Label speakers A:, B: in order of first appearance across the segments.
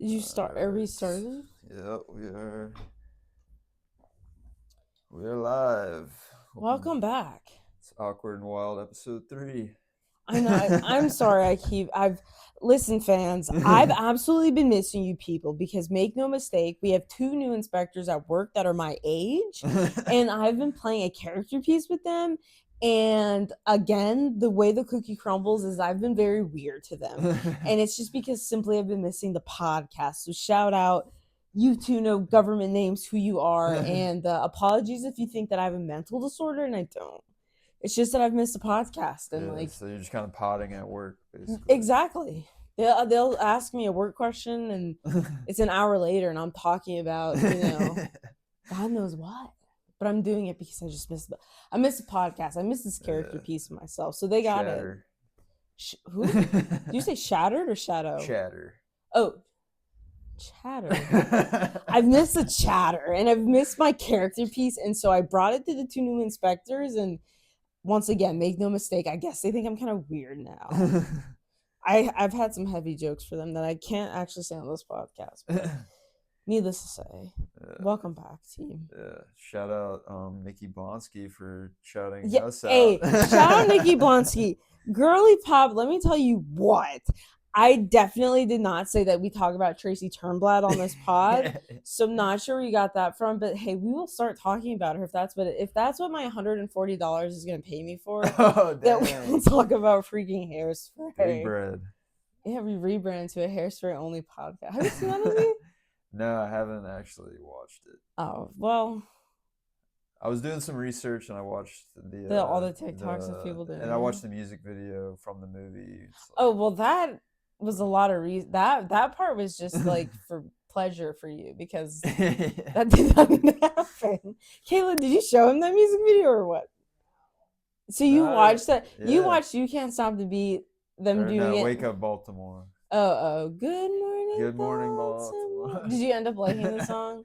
A: Did you start? Are we starting?
B: Yep, we're live.
A: Welcome back.
B: It's Awkward and Wild episode 3.
A: I know. I'm sorry. Listen, fans. I've absolutely been missing you people because make no mistake, we have 2 new inspectors at work that are my age, and I've been playing a character piece with them. And again, the way the cookie crumbles is I've been very weird to them, and it's just because simply I've been missing the podcast. So shout out. You two know government names, who you are, and apologies if you think that I have a mental disorder, and I don't. It's just that I've missed a podcast and
B: Yeah,
A: like
B: so you're just kind of potting at work, basically.
A: exactly. They'll ask me a work question and it's an hour later and I'm talking about, God knows what. But I'm doing it because I missed a podcast. I missed this character piece of myself. So they got it.
B: Shatter.
A: Who? Did you say Shattered or Shadow?
B: Chatter.
A: Oh, Chatter. I've missed a chatter and I've missed my character piece. And so I brought it to the 2 new inspectors and once again, make no mistake, I guess they think I'm kind of weird now. I've had some heavy jokes for them that I can't actually say on this podcast. But needless to say, welcome back, team.
B: Yeah, shout out Nikki Blonsky for shouting us
A: Hey,
B: out.
A: shout out Nikki Blonsky. Girly Pop, let me tell you what. I definitely did not say that we talk about Tracy Turnblad on this pod, so I'm not sure where you got that from. But hey, we will start talking about her if that's what my $140 is going to pay me for.
B: Oh,
A: that we will talk about freaking hairspray.
B: Big bread.
A: Yeah, we rebranded to a hairspray only podcast. Have you seen that movie?
B: No, I haven't actually watched it.
A: Oh well.
B: I was doing some research and I watched
A: all the TikToks of people doing
B: and I watched the music video from the movie.
A: Oh well, that was a lot of reason. That part was just like for pleasure for you because that did not happen. Kayla, did you show him that music video or what? So you watched that? Yeah. You watched "You Can't Stop the Beat." Them doing it.
B: Wake Up Baltimore.
A: Oh, good morning.
B: Good morning, Baltimore.
A: Did you end up liking the song?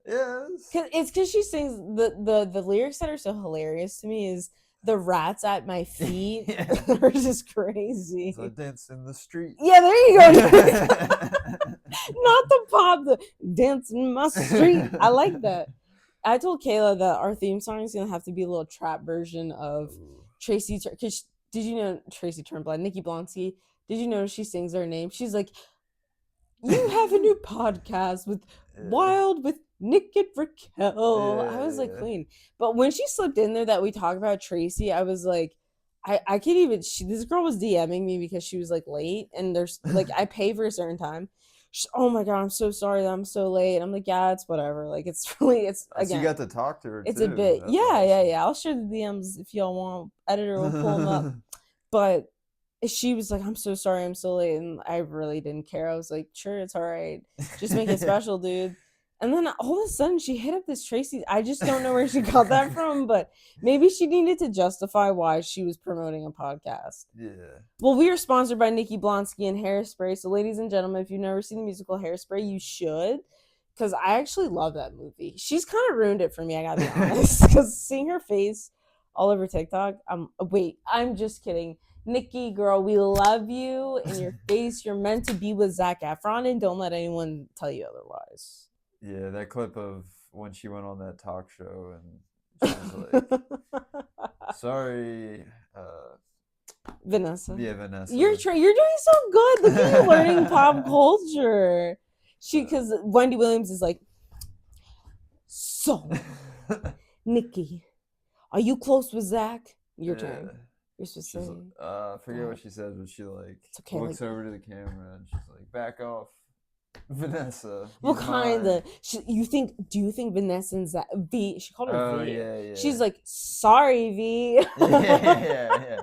B: Yes.
A: It's because she sings the lyrics that are so hilarious to me is the rats at my feet are just crazy.
B: So I dance in the street.
A: Yeah, there you go. Not the pop, the dance in my street. I like that. I told Kayla that our theme song is gonna have to be a little trap version of Tracy. Because did you know Tracy Turnblad, Nikki Blonsky? Did you know she sings her name? She's like, "You have a new podcast with Wild with Nick and Raquel." I was like, queen. But when she slipped in there that we talk about Tracy, I was like, I can't even. This girl was DMing me because she was like late, and there's like I pay for a certain time. Oh my god, I'm so sorry that I'm so late. I'm like, yeah, it's whatever. Like it's again.
B: So you got to talk to her.
A: It's
B: too.
A: A bit,
B: That's
A: yeah,
B: awesome.
A: yeah. I'll share the DMs if y'all want. Editor will pull them up. But she was like, I'm so sorry I'm so late. And I really didn't care. I was like, sure, it's all right. Just make it special, dude. And then all of a sudden she hit up this Tracy. I just don't know where she got that from, but maybe she needed to justify why she was promoting a podcast.
B: Yeah.
A: Well, we are sponsored by Nikki Blonsky and Hairspray. So ladies and gentlemen, if you've never seen the musical Hairspray, you should. Because I actually love that movie. She's kind of ruined it for me, I gotta be honest. Because seeing her face all over TikTok, I'm just kidding. Nikki, girl, we love you in your face. You're meant to be with Zac Efron, and don't let anyone tell you otherwise.
B: Yeah, that clip of when she went on that talk show and she was like, sorry,
A: Vanessa.
B: Yeah, Vanessa.
A: You're doing so good. Look at you learning pop culture. Because Wendy Williams is like, so, Nikki, are you close with Zac? Your turn. You're supposed to say.
B: I forget what she says, but she looks over to the camera and she's like, back off. Vanessa.
A: Well, kind of. Do you think Vanessa and Zac V? She called her V.
B: Yeah.
A: She's like, sorry, V.
B: yeah.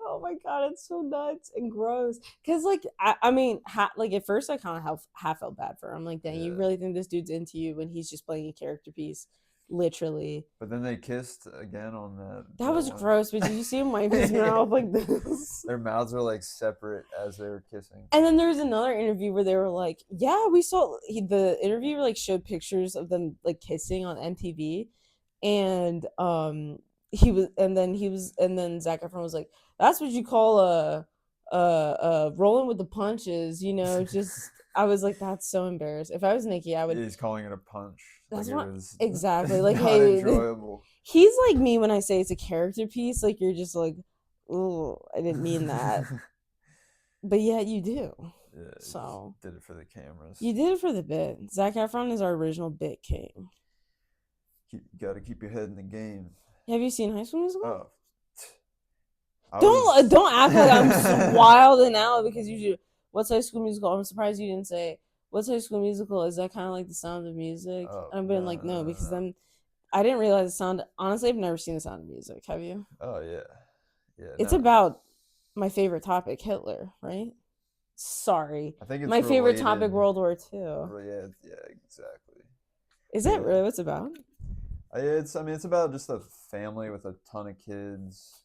A: Oh my god, it's so nuts and gross. Cause like I mean, at first I kind of half felt bad for her. I'm like, dang, you really think this dude's into you when he's just playing a character piece? Literally.
B: But then they kissed again on that.
A: That was gross. But did you see him wipe his mouth like this?
B: Their mouths are like separate as they were kissing.
A: And then there was another interview where they were like, "Yeah, we saw." The interviewer like showed pictures of them like kissing on MTV, and then Zac Efron was like, "That's what you call a rolling with the punches," just. I was like, that's so embarrassed. If I was Nikki, I would.
B: He's calling it a punch.
A: That's
B: Like it
A: what
B: was
A: exactly like.
B: not
A: Hey,
B: enjoyable.
A: he's like me when I say it's a character piece. Like you're just like, oh, I didn't mean that, but yeah, you do.
B: Yeah, he just
A: So
B: did it for the cameras.
A: you did it for the bit. Zac Efron is our original bit king.
B: You got to keep your head in the game.
A: Have you seen High School Musical?
B: Oh, I
A: Don't
B: was.
A: don't act like I'm wild and out because you do. What's High School Musical? I'm surprised you didn't say what's High School Musical. Is that kind of like The Sound of Music?
B: Oh,
A: And I've been like, no, because
B: no.
A: then I didn't realize the sound. Honestly, I've never seen The Sound of Music. Have you?
B: Oh yeah, yeah.
A: It's
B: No,
A: about my favorite topic, Hitler, right? Sorry,
B: I think it's
A: my favorite topic,
B: related.
A: World War II.
B: Yeah, yeah, exactly.
A: Is that
B: Yeah.
A: really what it's about?
B: It's. I mean, it's about just a family with a ton of kids,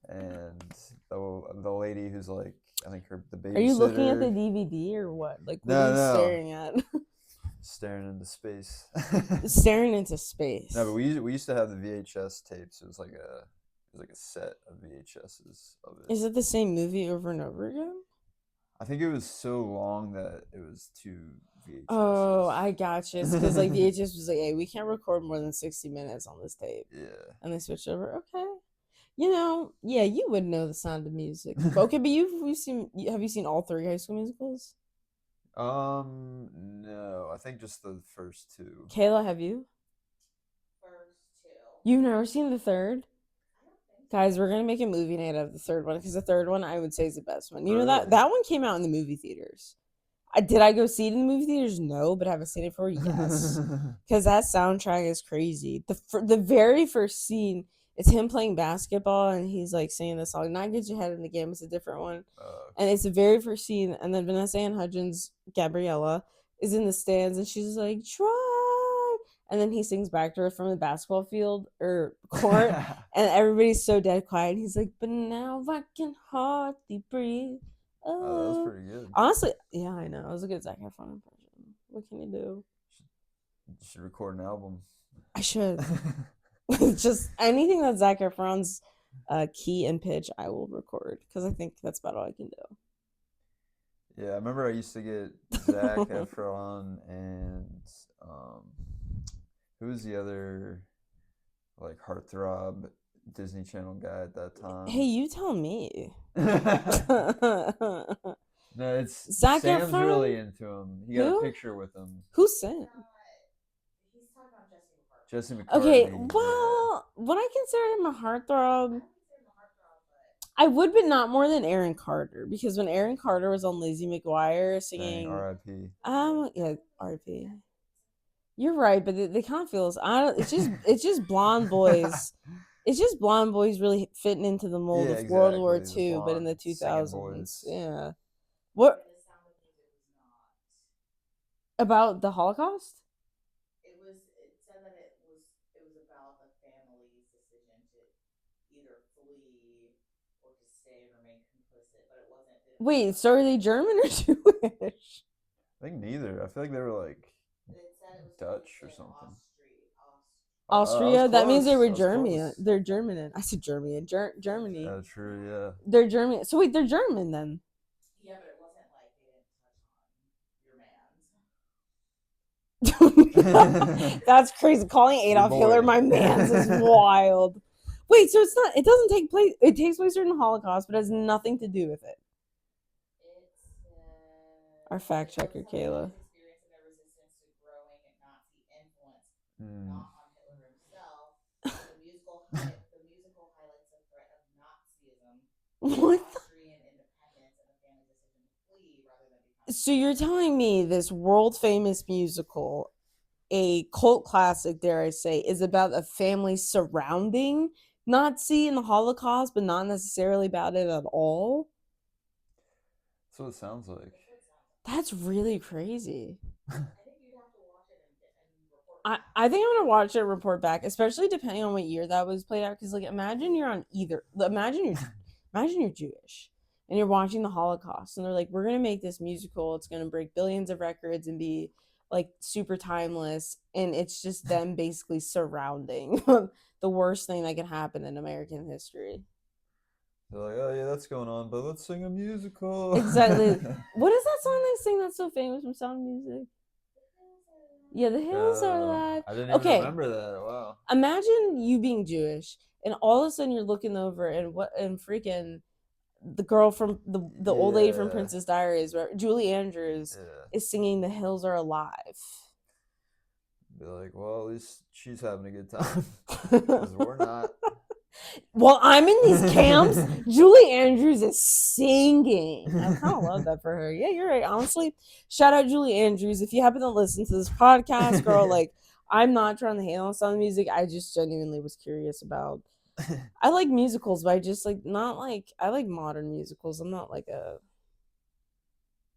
B: and the lady who's like, I think the babysitter.
A: Are you looking at the DVD or what? Like, what are you staring at?
B: Staring into space.
A: Staring into space.
B: No, but we used to have the VHS tapes. It was like a set of VHSs of it.
A: Is it the same movie over and over again?
B: I think it was so long that it was too VHS.
A: Oh, I gotcha. Because like VHS was like, hey, we can't record more than 60 minutes on this tape.
B: Yeah.
A: And they switched over. Okay. You know, yeah, you would know The Sound of Music. Okay, but have you seen all 3 High School Musicals?
B: No, I think just the first 2.
A: Kayla, have you?
C: First 2.
A: You've never seen the third? Guys, we're gonna make a movie night out of the third one because the third one I would say is the best one. You know
B: Really?
A: that one came out in the movie theaters. Did I go see it in the movie theaters? No, but have I seen it for? Yes, because that soundtrack is crazy. The very first scene, it's him playing basketball and he's like singing the song. Not Get Your Head in the Game. It's a different one, and it's the very first scene. And then Vanessa Ann Hudgens, Gabriella, is in the stands and she's like, "Try." And then he sings back to her from the basketball field or court, and everybody's so dead quiet. He's like, "But now I can hardly breathe."
B: Oh, that was pretty good.
A: Honestly, yeah, I know. It was a good Zac Efron impression. What can you do?
B: You should record an album.
A: I should. Just anything that Zac Efron's key and pitch, I will record because I think that's about all I can do.
B: Yeah, I remember I used to get Zac Efron and who was the other like heartthrob Disney Channel guy at that time?
A: Hey, you tell me.
B: No, it's
A: Zac
B: Sam's
A: Efron?
B: really into him. He got
A: Who?
B: a picture with him.
A: Who's Sam?
C: He's talking about Jesse McCartney.
B: Jesse McCartney.
A: Okay,
B: yeah.
A: well, would I consider him a heartthrob?
C: I consider him a heartthrob, but
A: I would, but not more than Aaron Carter, because when Aaron Carter was on Lizzie McGuire
B: Dang,
A: singing,
B: R.I.P.
A: yeah, R.I.P. You're right, but they kind of feels. I don't. It's just blonde boys. It's just blonde boys really fitting into the mold
B: Yeah,
A: of World War
B: exactly, the
A: II, but in the
B: blonde singing
A: 2000s.
B: boys.
A: Yeah. What
C: The Sound of Music was not.
A: about the Holocaust?
C: It said that it was about the family's decision to either flee or to stay and remain complicit, but it wasn't.
A: Wait, so are they German or Jewish?
B: I think neither. I feel like they were like
C: It said it was
B: Dutch or
C: in
B: something.
A: Austria.
B: I was
A: That means they
B: close,
A: were
B: I was
A: German.
B: close.
A: They're German. I said German. Germany.
B: Yeah, true. Yeah.
A: They're German. So wait, they're German then.
C: Yeah, but it wasn't like they didn't touch on your man's.
A: That's crazy. Calling Adolf
B: boy.
A: Hitler my man's is wild. Wait, so it's not. It doesn't take place. It takes place during the Holocaust, but has nothing to do with it. Our fact checker, Kayla.
C: Experiencing their resistance to growing Nazi influence, not on Hitler himself. The musical highlights the threat of Nazism,
A: What?
C: Austrian independence, and the family's decision to flee rather than become.
A: So you're telling me this world famous musical, a cult classic, dare I say, is about a family surrounding Nazi and the Holocaust, but not necessarily about it at all?
B: That's what it sounds like.
A: That's really crazy.
C: I think you'd have to watch it and report.
A: I think I'm gonna watch it and report back, especially depending on what year that was played out. Because like, imagine you're on either. Imagine you're Jewish and you're watching the Holocaust, and they're like, "We're gonna make this musical. It's gonna break billions of records and be like super timeless." And it's just them basically surrounding the worst thing that can happen in American history.
B: They're like, oh yeah, that's going on, but let's sing a musical.
A: Exactly. What is that song they sing that's so famous from Sound of Music? Yeah, the hills are alive.
B: I didn't even
A: Okay,
B: remember that. Wow.
A: imagine you being Jewish, and all of a sudden you're looking over, and freaking the girl from the old lady from
B: Yeah.
A: Princess Diaries, right? Julie Andrews
B: Yeah.
A: is singing "The Hills Are Alive."
B: Be like, well, at least she's having a good time. Because we're not.
A: While I'm in these camps, Julie Andrews is singing. I kind of love that for her. Yeah, you're right. Honestly, shout out Julie Andrews. If you happen to listen to this podcast, girl, like, I'm not trying to hate on Sound of Music. I just genuinely was curious about. I like musicals, but I just like not like I like modern musicals. I'm not like a,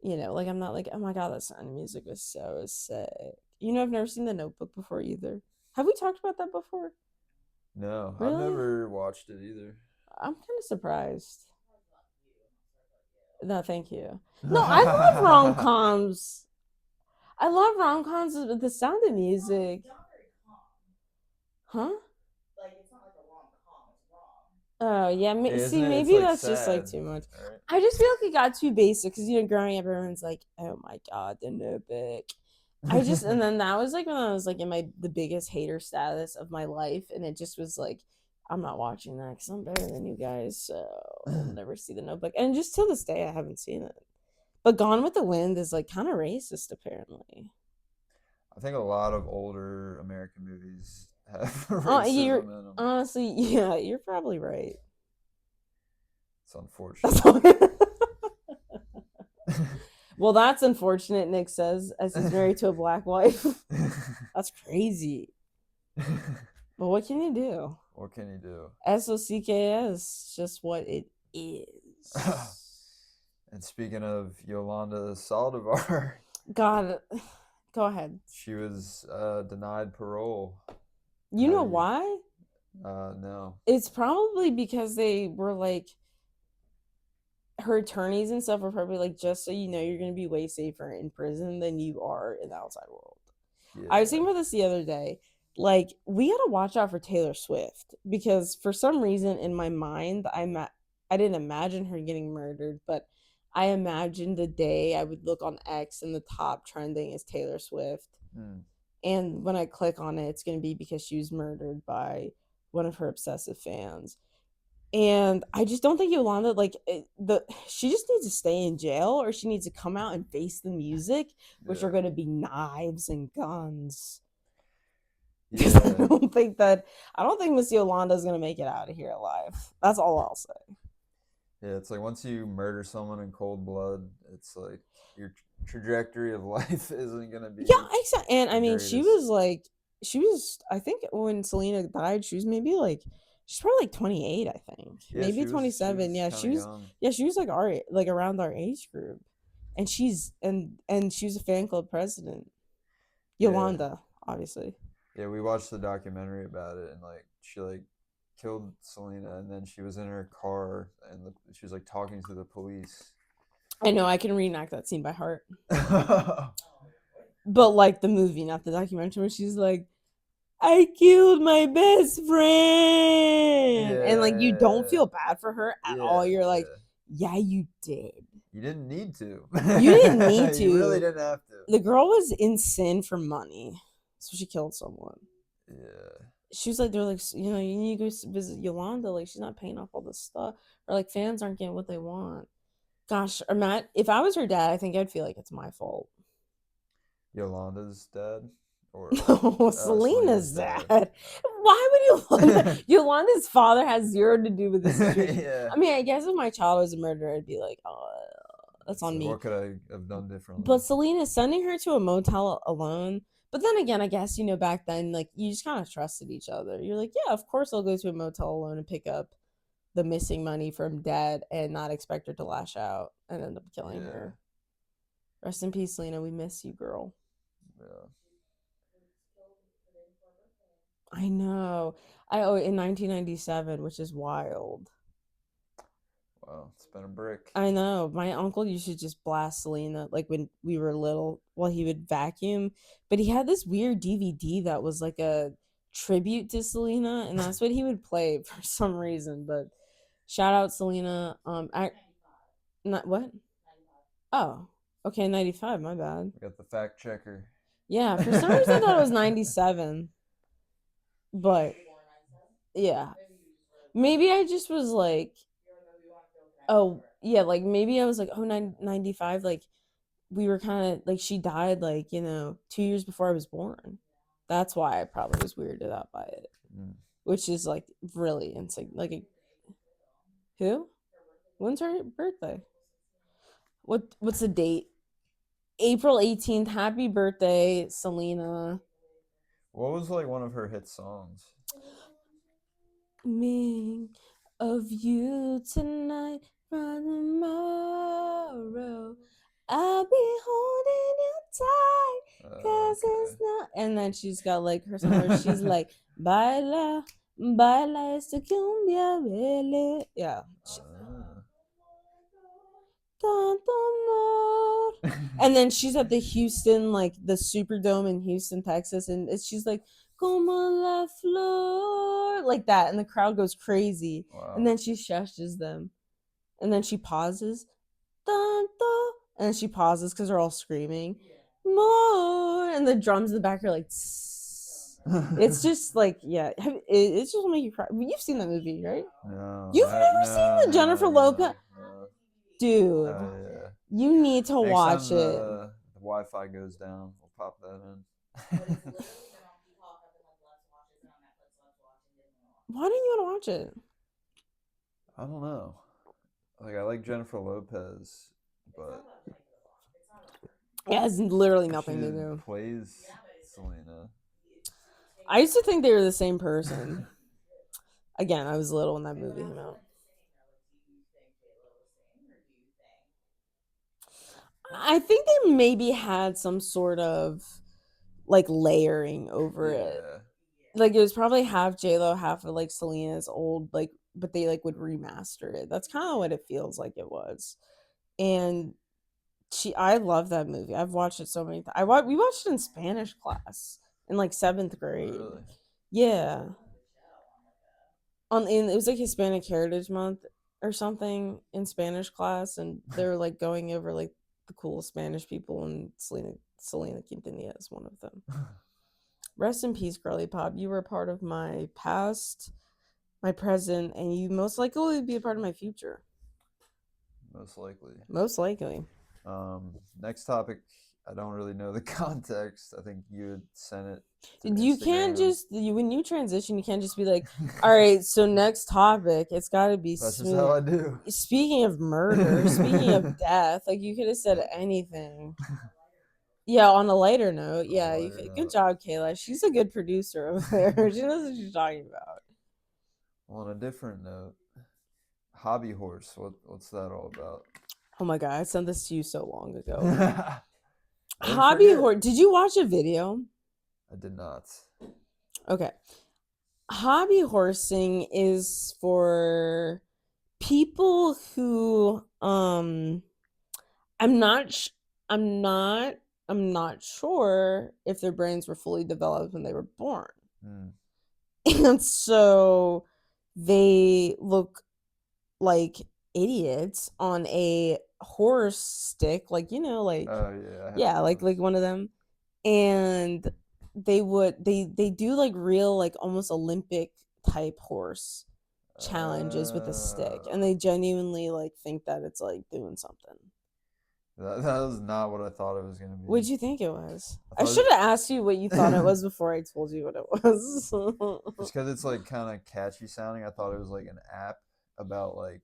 A: like I'm not like, oh my god, that Sound of Music was so sick. I've never seen The Notebook before either. Have we talked about that before?
B: No,
A: Really?
B: I've never watched it either.
A: I'm kind of surprised. No, thank you. No, I love rom-coms. I love rom-coms with The Sound of Music.
C: It's not very calm.
A: Huh?
C: Like, it's not like a rom-com, it's rom.
A: Oh, yeah.
B: Yeah, isn't
A: See,
B: it? It's,
A: maybe
B: like,
A: that's just like
B: sad,
A: too much.
B: right?
A: I just feel like it got too basic because, growing up, everyone's like, oh my god, The Notebook. And then that was like when I was like in the biggest hater status of my life, and it just was like, I'm not watching that because I'm better than you guys, so I'll never see The Notebook. And just till this day, I haven't seen it. But Gone with the Wind is like kind of racist, apparently.
B: I think a lot of older American movies have racism in them.
A: Honestly, yeah, you're probably right.
B: It's unfortunate.
A: That's all. Well, that's unfortunate, Nick says, as he's married to a black wife. That's crazy. But what can you do?
B: What can you do?
A: SOCKS, just what it is.
B: And speaking of Yolanda Saldivar,
A: God, go ahead.
B: she was denied parole.
A: You know why?
B: No.
A: It's probably because they were like, her attorneys and stuff were probably like, just so you know, you're going to be way safer in prison than you are in the outside world. Yeah. I was thinking about this the other day. Like, we got to watch out for Taylor Swift because for some reason in my mind, I didn't imagine her getting murdered, but I imagined the day I would look on X and the top trending is Taylor Swift. And when I click on it, it's going to be because she was murdered by one of her obsessive fans. And I just don't think Yolanda, she just needs to stay in jail, or she needs to come out and face the music, which are going to be knives and guns. Yeah. I don't think Miss Yolanda is going to make it out of here alive. That's all I'll say.
B: Yeah, it's like once you murder someone in cold blood, it's like your trajectory of life isn't going to be.
A: Yeah, exactly. And I mean, she was, I think when Selena died, she was maybe like, she's probably like 28, I think. Yeah, maybe 27. She was like around our age group. And she was a fan club president. Yolanda, obviously.
B: Yeah, we watched the documentary about it, and like she like killed Selena, and then she was in her car and she was like talking to the police.
A: I know, I can reenact that scene by heart. But like the movie, not the documentary, where she's like, I killed my best friend. Yeah, and like you don't feel bad for her at all. You're like, yeah, you did.
B: You didn't need to.
A: You didn't need to.
B: You really didn't have to.
A: The girl was in sin for money. So she killed someone.
B: Yeah.
A: She was like, they're like, you need to go visit Yolanda. Like, she's not paying off all this stuff. Or like fans aren't getting what they want. Gosh, or Matt, if I was her dad, I think I'd feel like it's my fault.
B: Yolanda's dad? Or
A: no, Selena's dad. Why would Yolanda's father has zero to do with this. Yeah. I mean, I guess if my child was a murderer, I'd be like, oh, that's on me.
B: What could I have done differently?
A: But Selena sending her to a motel alone. But then again, I guess, back then, like, you just kind of trusted each other. You're like, yeah, of course I'll go to a motel alone and pick up the missing money from dad and not expect her to lash out and end up killing her. Rest in peace, Selena. We miss you, girl.
B: Yeah.
A: I know. In 1997, which is wild.
B: Wow, it's been a brick.
A: I know. My uncle used to just blast Selena, like when we were little, while he would vacuum. But he had this weird DVD that was like a tribute to Selena, and that's what he would play for some reason. But Shout out Selena. Not what?
C: 95.
A: Oh, okay, 95. My bad.
B: We got the fact checker.
A: Yeah, for some reason I thought it was 97, but
C: Born 97?
A: yeah,
C: Maybe you just really
A: maybe I just was like,
C: you're like, oh, you want to feel connected
A: oh
C: to her.
A: yeah, like maybe I was like, oh 95, like we were kind of like she died like 2 years before I was born. That's why I probably was weirded out by it,
B: Mm.
A: which is like really insane. Like who? When's her birthday? What's the date? April 18th. Happy birthday, Selena.
B: What was like one of her hit songs?
A: Me of you tonight, from tomorrow. I'll be holding you tight, cause it's not. And then she's got like her song where she's like, baila, baila esta cumbia, bele. Yeah. Tanto amor. And then she's at the Houston, like the Superdome in Houston, Texas, and she's like, "Como la flor," like that, and the crowd goes crazy.
B: Wow.
A: And then she shushes them, and then she pauses, tanto, and then she pauses because they're all screaming, more, and the drums in the back are like, tss. It's just like, yeah, it's just make you cry. You've seen that movie, right?
B: No,
A: You've never seen the Jennifer Lopez, dude.
B: Yeah.
A: You need to
B: Next
A: watch
B: time
A: it.
B: the Wi-Fi goes down, we'll pop that in.
C: But it's literally been on Peacock. I've been like, let's watch it. It's been on Netflix. Let's watch it. Didn't want to watch
A: Why didn't you want to watch it?
B: I don't know. Like I like Jennifer Lopez,
C: it.
B: but
C: It's not about her.
A: It has literally
B: she
A: nothing to do.
B: plays
C: Yeah, but it's
B: Selena.
A: I used to think they were the same person. Again, I was little when that movie came out. I think they maybe had some sort of like layering over it.
B: Yeah.
A: Like it was probably half J-Lo, half of like Selena's old, like, but they like would remaster it. That's kind of what it feels like it was. And I love that movie. I've watched it so many times. We watched it in Spanish class in like 7th grade.
B: Really?
A: Yeah. It was like Hispanic Heritage Month or something in Spanish class, and they were like going over like the cool Spanish people, and Selena Quintanilla is one of them. Rest in peace, girly pop. You were a part of my past, my present, and you most likely will be a part of my future.
B: Most likely.
A: Most likely.
B: Next topic. I don't really know the context. I think you had sent it.
A: You can't
B: Instagram.
A: just when you transition, you can't just be like, all right, so next topic, it's got to be
B: That's
A: smooth.
B: just how I do.
A: Speaking of murder, speaking of death, like you could have said anything. Yeah, on a lighter note, yeah, good job, Kayla. She's a good producer over there. She knows what she's talking about.
B: On a different note, hobby horse. What's that all about?
A: Oh my god, I sent this to you so long ago.
B: I didn't
A: Hobby
B: forget.
A: horse. Did you watch a video?
B: I did not.
A: Okay. Hobby horsing is for people who I'm not sure if their brains were fully developed when they were born.
B: Mm.
A: And so they look like idiots on a horse stick, like like
B: Oh yeah. I have
A: yeah, like
B: those.
A: one of them. And they do like real, like almost Olympic type horse challenges with a stick, and they genuinely like think that it's like doing something.
B: That was not what I thought it was gonna be.
A: What'd you think it was?
B: I
A: I
B: thought
A: should have asked you what you thought it was before I told you what it was.
B: Just because it's like kind of catchy sounding, I thought it was like an app about like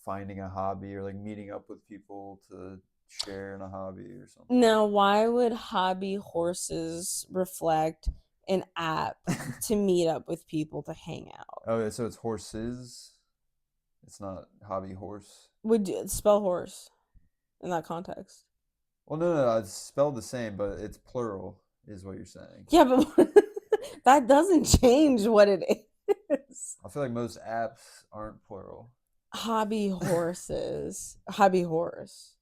B: finding a hobby or like meeting up with people to share in a hobby or something.
A: Now, why would hobby horses reflect an app to meet up with people to hang out?
B: Oh yeah, so it's horses. It's not hobby horse.
A: Would you spell horse in that context?
B: Well, no, it's spelled the same, but it's plural, is what you're saying.
A: Yeah, but that doesn't change what it is.
B: I feel like most apps aren't plural.
A: Hobby horses. Hobby horse.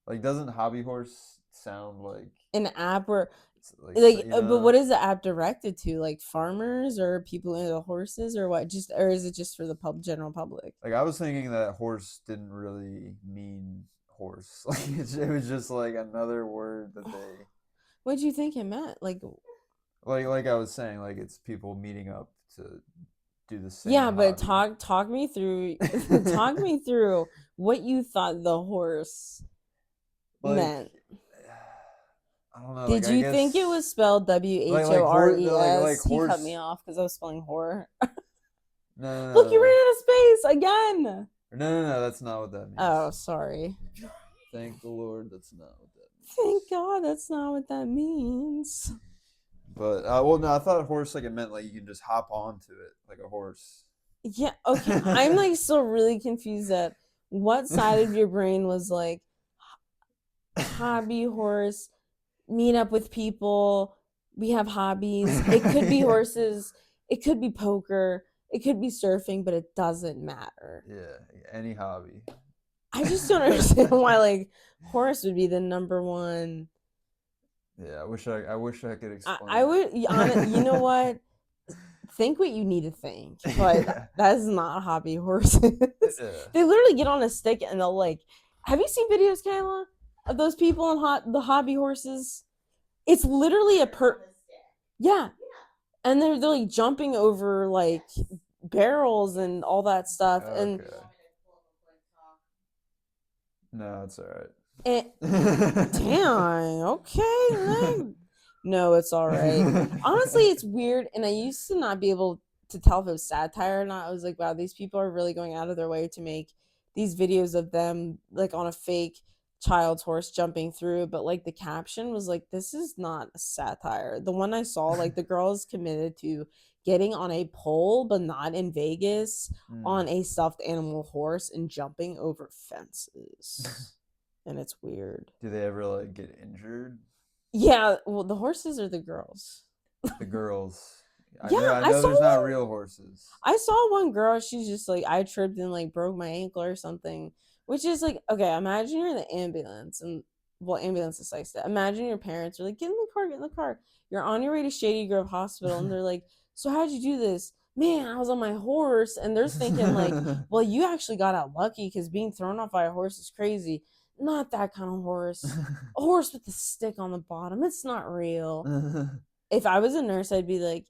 B: Like, doesn't hobby horse sound like
A: an app where
B: like
A: like
B: you
A: but what
B: know,
A: is the app directed to? Like farmers or people into horses or what? Just or is it just for the general public?
B: like I was thinking that horse didn't really mean horse. Like it was just like another word that they
A: What do you think it meant?
B: like I was saying, like it's people meeting up to do the same
A: Yeah, but
B: hobby.
A: talk me through talk me through what you thought the horse
B: Like
A: meant.
B: I don't know, like
A: Did
B: I
A: you think it
B: guess
A: was spelled W H
B: like
A: O R
B: horse
A: E
B: like
A: S? He cut me
B: horse.
A: off because I was spelling horror.
B: No, no,
A: Look, you
B: no,
A: ran out of space again.
B: no. That's not what that
A: Oh,
B: means.
A: sorry.
B: Thank the Lord, that's not what that means.
A: Thank God that's not what that means.
B: But well, no, I thought horse like it meant like you can just hop onto it like a horse.
A: Yeah, okay. I'm like still really confused at what side of your brain was like hobby horse, meet up with people, we have hobbies. It could be
B: Yeah.
A: horses, it could be poker, it could be surfing, but it doesn't matter.
B: Yeah, any hobby.
A: I just don't understand why like horse would be the number one.
B: Yeah, I wish I could explain.
A: I would you know what? Think what you need to think, but
B: Yeah.
A: that is not hobby horses.
B: Yeah.
A: They literally get on a stick and they'll like. Have you seen videos, Kayla, of those people on the hobby horses? It's literally a
C: On the stick.
A: yeah,
C: Yeah.
A: and they're like jumping over like barrels and all that stuff, and
B: Okay.
C: You want me to pull up a quick talk?
B: No, it's all right.
A: it, dang, okay, then. No, it's all right. Honestly, it's weird, and I used to not be able to tell if it was satire or not. I was like, wow, these people are really going out of their way to make these videos of them like on a fake child's horse jumping through, but like the caption was like, this is not a satire. The one I saw, like the girl is committed to getting on a pole, but not in Vegas, on a stuffed animal horse and jumping over fences. And it's weird.
B: Do they ever like get injured?
A: Yeah, well, the horses are the girls.
B: The girls.
A: Yeah,
B: I
A: I
B: know
A: saw
B: there's not
A: one.
B: real horses.
A: I saw one girl, she's just like, I tripped and like broke my ankle or something. Which is like, okay, imagine you're in the ambulance and well, ambulance is like that. Imagine your parents are like, get in the car, get in the car. You're on your way to Shady Grove Hospital and they're like, so how'd you do this? Man, I was on my horse, and they're thinking like, well, you actually got out lucky because being thrown off by a horse is crazy. Not that kind of horse. A horse with a stick on the bottom. It's not real. If I was a nurse, I'd be like,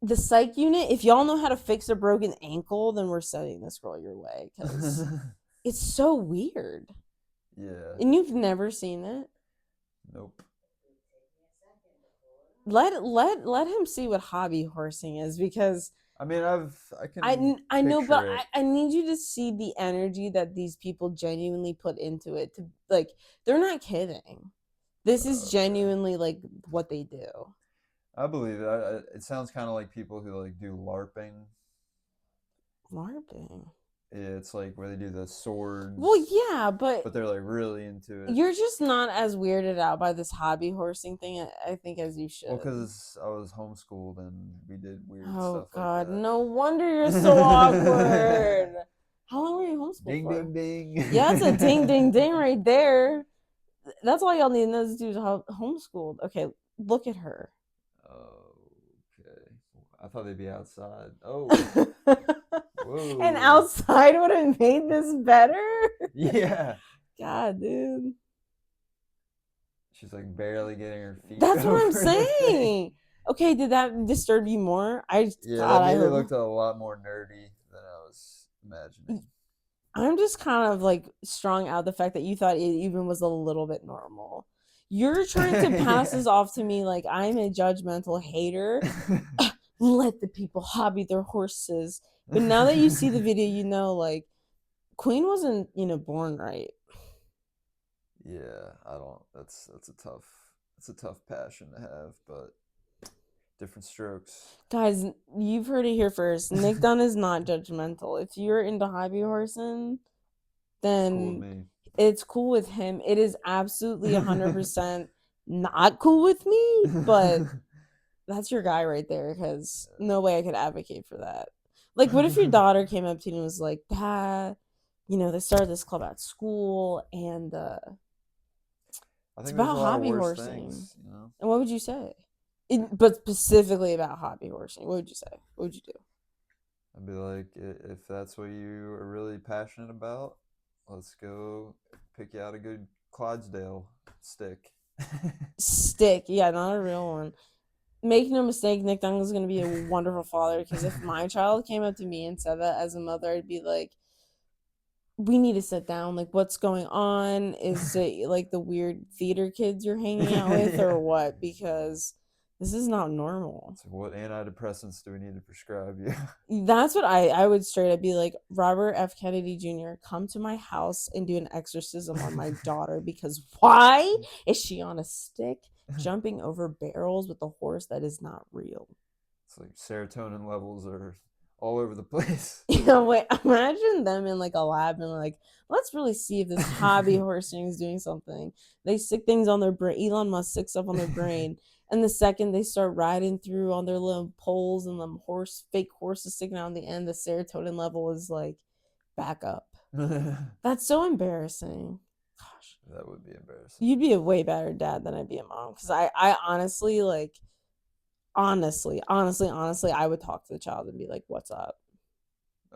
A: the psych unit, if y'all know how to fix a broken ankle, then we're sending this girl your way because it's so weird.
B: Yeah.
A: And you've never seen it.
B: Nope.
A: Let him see what hobby horsing is because
B: I mean, I can.
A: I know, but
B: picture it.
A: I need you to see the energy that these people genuinely put into it. To like, they're not kidding. This is
B: Okay.
A: genuinely like what they do.
B: I believe it. It sounds kind of like people who like do LARPing.
A: LARPing.
B: Yeah, it's like where they do the swords.
A: Well, yeah, but
B: they're like really into it.
A: you're just not as weirded out by this hobby horsing thing, I think, as you should.
B: Well, because I was homeschooled and we did weird
A: Oh
B: stuff
A: God,
B: like that.
A: no wonder you're so awkward. How long were you homeschooled
B: Ding,
A: for?
B: ding, ding.
A: Yeah, that's a ding, ding, ding right there. That's all y'all need to know. This dude's homeschooled. Okay, look at her.
B: Okay. I thought they'd be outside. Oh. Whoa.
A: And outside would have made this better.
B: Yeah.
A: God, dude.
B: She's like barely getting her feet.
A: That's what I'm
B: over there.
A: saying. Okay, did that disturb you more?
B: Yeah,
A: God,
B: that made it
A: hope-
B: looked a lot more nerdy than I was imagining.
A: I'm just kind of like strung out the fact that you thought it even was a little bit normal. You're trying to pass
B: Yeah.
A: this off to me like I'm a judgmental hater. Let the people hobby their horses. But now that you see the video, you know, like, Queen wasn't, born right.
B: Yeah, I don't. That's a tough passion to have, but different strokes.
A: Guys, you've heard it here first. Nick Dunn is not judgmental. If you're into hobby horsing, then
B: Cool with me.
A: it's cool with him. It is absolutely 100% not cool with me, but that's your guy right there because no way I could advocate for that. Like, what if your daughter came up to you and was like, Dad, they started this club at school and
B: I
A: It's
B: think there's a
A: about
B: lot of
A: hobby
B: worse
A: horsing.
B: things, you know.
A: And what would you say? But specifically about hobby horsing, what would you say? What would you do?
B: I'd be like, if that's what you are really passionate about, let's go pick you out a good Clydesdale stick.
A: Stick, yeah, not a real one. Make no mistake, Nick Duncan's gonna be a wonderful father because if my child came up to me and said that as a mother, I'd be like, we need to sit down. Like, what's going on? Is it like the weird theater kids you're hanging out with, or what? Because this is not normal.
B: So what antidepressants do we need to prescribe you?
A: That's what I would straight up be like, Robert F. Kennedy Jr., come to my house and do an exorcism on my daughter because why is she on a stick jumping over barrels with a horse that is not real?
B: It's like serotonin levels are all over the place.
A: Wait, imagine them in like a lab and like, let's really see if this hobby horsing is doing something. They stick things on their brain. Elon Musk sticks stuff on their brain. And the second they start riding through on their little poles and them fake horses sticking out on the end, the serotonin level is like back up. That's so embarrassing. Gosh,
B: That would be embarrassing.
A: you'd be a way better dad than I'd be a mom. Because I honestly, like, honestly, I would talk to the child and be like, what's up?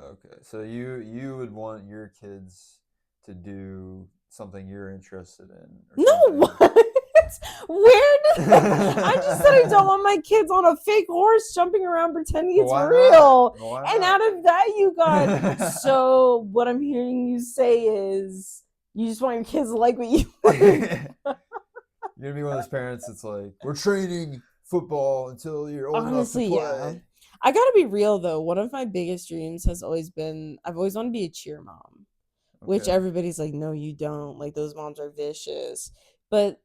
B: Okay, so you would want your kids to do something you're interested in? Or
A: No,
B: something.
A: what? Where did I just said I don't want my kids on a fake horse jumping around pretending it's
B: Why not?
A: real.
B: Why
A: And
B: not?
A: out of that, you got. So what I'm hearing you say is you just want your kids to like what you
B: You're gonna be one of those parents that's like, we're training football until you're old
A: Honestly,
B: enough to
A: yeah.
B: play.
A: I gotta be real though. One of my biggest dreams has always been I've always wanted to be a cheer mom, which
B: Okay.
A: everybody's like, no, you don't. Like those moms are vicious, but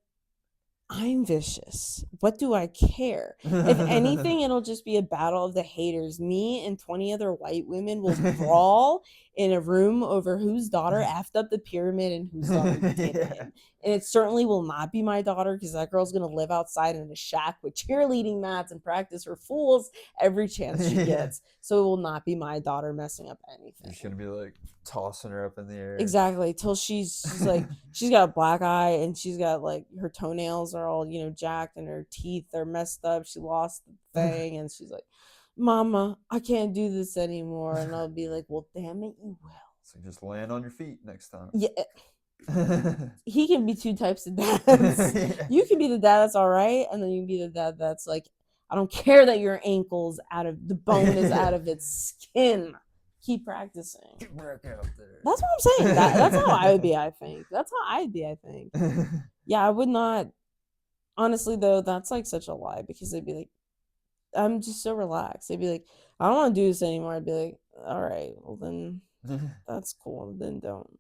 A: I'm vicious. What do I care? If anything, it'll just be a battle of the haters. Me and 20 other white women will brawl in a room over whose daughter effed up the pyramid and whose daughter didn't.
B: Yeah.
A: And it certainly will not be my daughter because that girl's going to live outside in a shack with cheerleading mats and practice her fools every chance she
B: Yeah.
A: gets. So it will not be my daughter messing up anything.
B: You're just gonna be like tossing her up in the air.
A: Exactly, till she's like she's got a black eye and she's got like her toenails are all jacked and her teeth are messed up. She lost the thing and she's like, "Mama, I can't do this anymore." And I'll be like, "Well, damn it, you will."
B: So just land on your feet next time.
A: Yeah, he can be two types of dads.
B: Yeah.
A: You can be the dad that's all right, and then you can be the dad that's like, "I don't care that your ankle's out of the bone is out of its skin. Keep practicing."
B: Get back out there.
A: That's what I'm saying. That's how I would be, I think. That's how I'd be, I think. Yeah, I would not. Honestly, though, that's like such a lie because they'd be like, I'm just so relaxed. They'd be like, I don't want to do this anymore. I'd be like, all right, well, then that's cool. Then don't.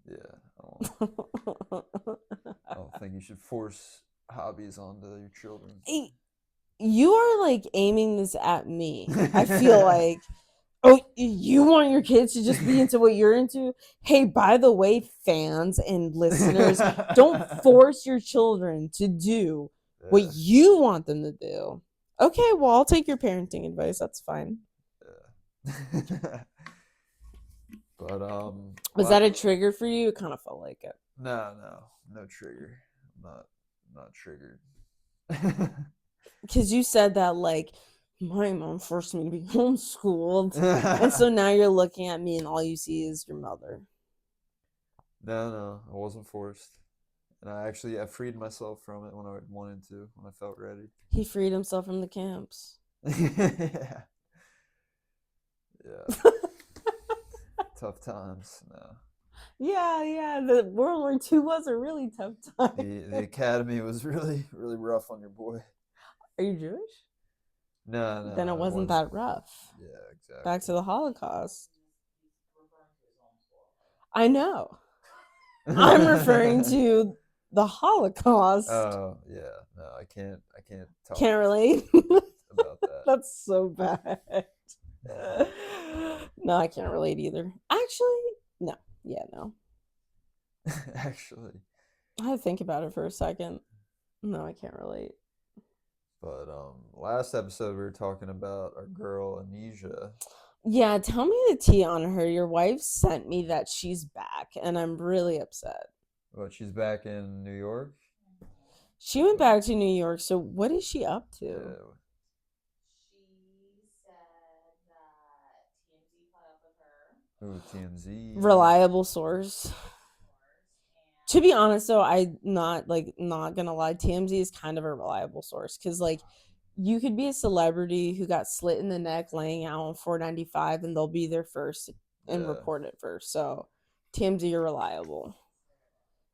B: Yeah, I don't think you should force hobbies onto your children.
A: Hey, you are like aiming this at me. I feel like, oh, you want your kids to just be into what you're into? Hey, by the way, fans and listeners, don't force your children to do what
B: Yeah,
A: you want them to do. Okay, well, I'll take your parenting advice. That's fine.
B: yeah. But
A: Was that a trigger for you? It kind of felt like it.
B: no trigger. I'm not triggered.
A: Because you said that, like, my mom forced me to be homeschooled. And so now you're looking at me and all you see is your mother.
B: No, I wasn't forced. And I freed myself from it when I wanted to, when I felt ready.
A: He freed himself from the camps.
B: Yeah. Yeah. Tough times. No.
A: Yeah. The World War II was a really tough time.
B: The academy was really, really rough on your boy.
A: Are you Jewish?
B: No.
A: Then it wasn't that rough.
B: Yeah, exactly.
A: Back to the Holocaust. I know. I'm referring to the Holocaust.
B: Oh yeah, no, I can't talk
A: Can't relate.
B: about that.
A: That's so bad. No, I can't relate either. Actually, no. Yeah, no.
B: Actually,
A: I had to think about it for a second. No, I can't relate.
B: but last episode we were talking about our girl Anisha.
A: Yeah, tell me the tea on her. Your wife sent me that she's back, and I'm really upset.
B: What? She's back in New York.
A: She went back to New York. So what is she up to?
B: Yeah.
C: She said that TMZ caught up with her.
B: Oh, TMZ.
A: Reliable source.
C: And
A: To be honest, though, I'm not gonna lie. TMZ is kind of a reliable source because like you could be a celebrity who got slit in the neck laying out on 495, and they'll be there first and
B: Yeah.
A: report it first. So TMZ are reliable.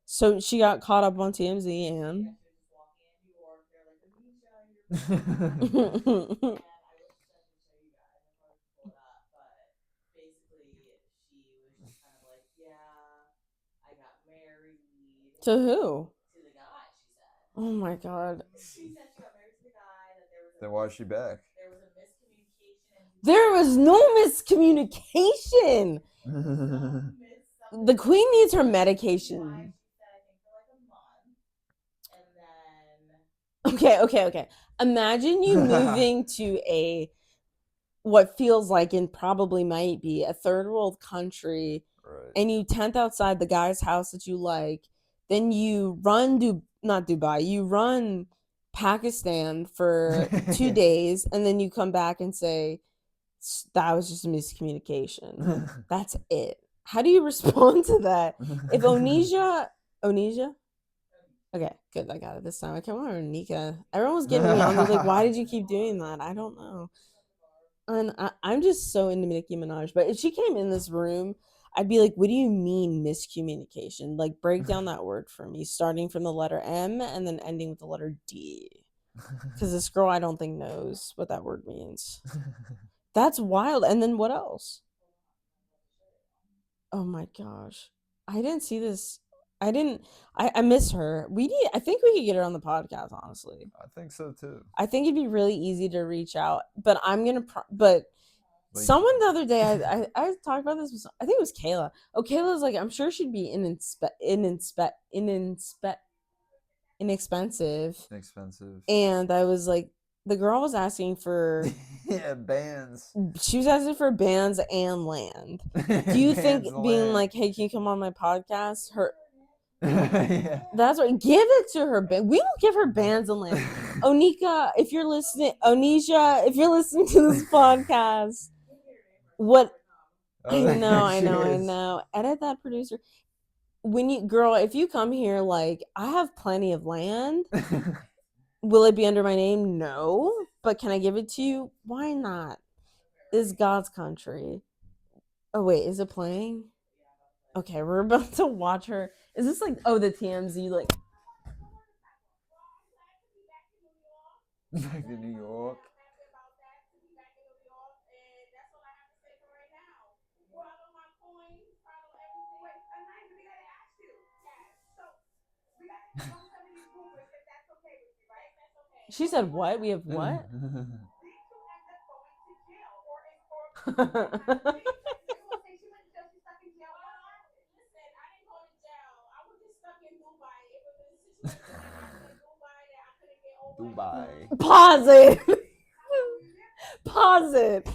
A: So she got caught up on TMZ and.
C: she was just walking in New York. They're like, Anisha, you're and I wish I could show you guys. I probably pull it up, but basically she was just kind of like, yeah, I got married
A: To who?
C: to the guy. She said.
A: Oh my god.
C: She said she got married to the guy. That there was
B: Then why is she back?
C: there was a miscommunication. And
A: There was no miscommunication. The queen needs her medication.
C: She said, I think for like a month, and then
A: Okay. Imagine you moving to what feels like and probably might be a third world country,
B: Right.
A: and you tent outside the guy's house that you like. Then you run not Dubai, you run Pakistan for 2 days, and then you come back and say that was just a miscommunication. That's it. How do you respond to that? If Onisha, okay, good, I got it this time. I can't remember Nika. Everyone was getting me on. They're like, why did you keep doing that? I don't know. And I'm just so into Nicki Minaj. But if she came in this room, I'd be like, what do you mean miscommunication? Like, break down that word for me, starting from the letter M and then ending with the letter D. Because this girl, I don't think, knows what that word means. That's wild. And then what else? Oh my gosh. I didn't see this. I miss her. I think we could get her on the podcast, honestly.
B: I think so too.
A: I think it'd be really easy to reach out, but but
B: Like-
A: someone the other day, I talked about this with, I think it was Kayla. Oh, Kayla's like, I'm sure she'd be inexpensive.
B: Inexpensive.
A: And I was like, the girl was asking for,
B: Yeah, bands.
A: she was asking for bands and land. Do you think
B: Bands and
A: being
B: land.
A: like, hey, can you come on my podcast?
B: Yeah.
A: That's what, give it to her. We will give her bands and land. Onisha, if you're listening to this podcast, what?
B: Oh,
A: I know.
B: she is.
A: Edit that, producer. If you come here, like, I have plenty of land. Will it be under my name? No. But can I give it to you? Why not? This is God's country. Oh, wait, is it playing? Okay, we're about to watch her. Is this like, the TMZ, like,
B: Back to New York.
A: she said what? We have what?
B: Dubai.
A: Pause it. Pause it.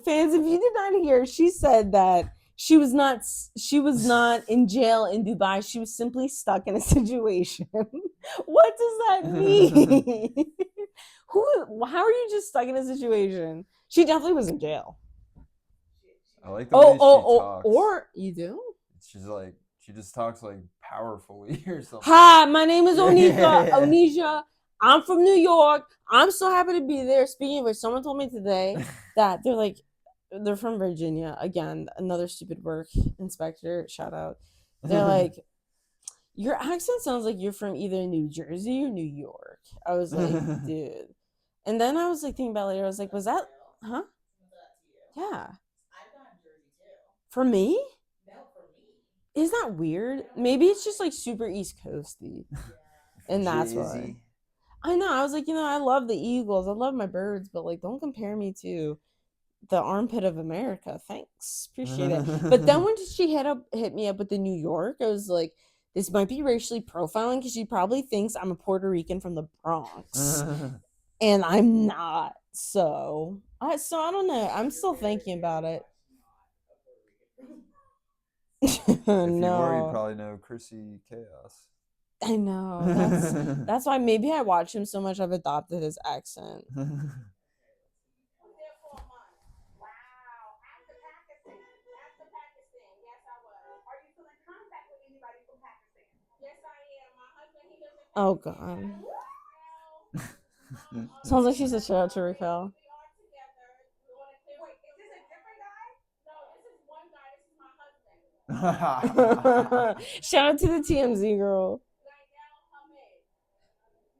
A: Fans, if you did not hear, she said that she was not in jail in Dubai. She was simply stuck in a situation. What does that mean? How are you just stuck in a situation? She definitely was in jail.
B: I like the way she talks.
A: Or you do?
B: She's like, she just talks like powerfully or something.
A: Hi, my name is Onisha.
B: Yeah.
A: Onisha. I'm from New York. I'm so happy to be there. Speaking of which, someone told me today that they're from Virginia. Again, another stupid work inspector. Shout out. They're like, your accent sounds like you're from either New Jersey or New York. I was like, dude. And then I was like thinking about it later. I was like, was that, huh? Yeah.
C: I've gone to Jersey too.
A: For me?
C: No, for me.
A: Isn't that weird? Maybe it's just like super East Coasty. And that's why.
B: Jay-Z.
A: I know. I was like, I love the Eagles. I love my birds, but like, don't compare me to the armpit of America. Thanks. Appreciate it. But then when she hit me up with the New York, I was like, this might be racially profiling because she probably thinks I'm a Puerto Rican from the Bronx. And I'm not. So I don't know. I'm still thinking about it.
B: If you were, you
A: No,
B: probably know Chrissy Chaos.
A: I know. That's why maybe I watch him so much I've adopted his accent.
C: Was there for a month. Wow. After Pakistan. After Pakistan. Yes, I was. Are you still in contact with anybody from Pakistan? Yes, I am. My husband, he lives in
A: Oh
C: Pakistan.
A: God. Sounds like she's a shout out to Raquel.
C: We are together. We want to clear. Wait, is this a different guy? No, this is one guy. This is my husband.
A: Shout out to the TMZ girl.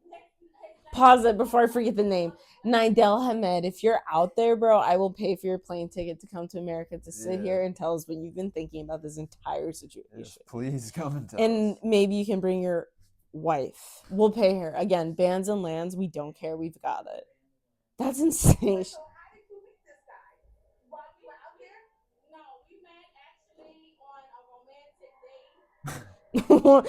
C: Nigel Hamed.
A: Pause it before I forget the name. Nidel Hamed. If you're out there, bro, I will pay for your plane ticket to come to America to sit
B: Yeah.
A: here and tell us what you've been thinking about this entire
B: Yes,
A: situation.
B: please come and tell
A: And
B: us.
A: maybe you can bring your wife. We'll pay her. Again, bands and lands, we don't care. We've got it. That's insane.
C: So how did you meet this guy? While you were out there? No, we met actually on a romantic date.
A: What?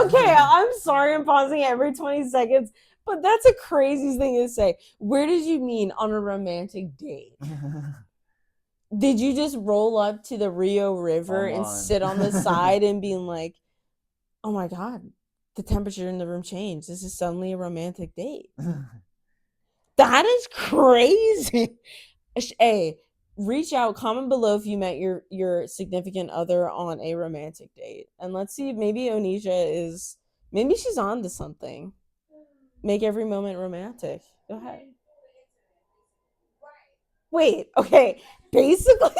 A: Okay, I'm sorry I'm pausing every 20 seconds, but that's a crazy thing to say. Where did you meet on a romantic date? Did you just roll up to the Rio River and
B: Online.
A: sit on the side and being like, oh my God, the temperature in the room changed. This is suddenly a romantic date. That is crazy. Hey, reach out, comment below if you met your significant other on a romantic date. And let's see, maybe maybe she's on to something. Make every moment romantic. Go ahead. Wait, okay. Basically,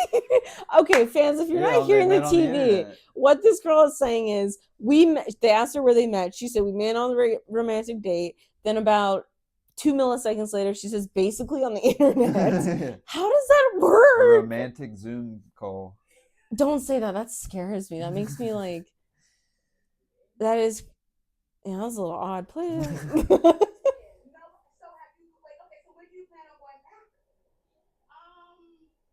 A: okay, fans, if you're
B: Yeah,
A: not
B: they
A: hearing the
B: met on the
A: TV,
B: internet.
A: what this girl is saying is they asked her where they met. She said we met on the romantic date. Then about 2 milliseconds later, she says basically on the internet. How does that
B: A
A: work?
B: romantic Zoom call.
A: Don't say that. That scares me. That makes me like. That is. Yeah, that was a little odd. Play it.
C: No, so have you wait, okay, so when do you plan on going back?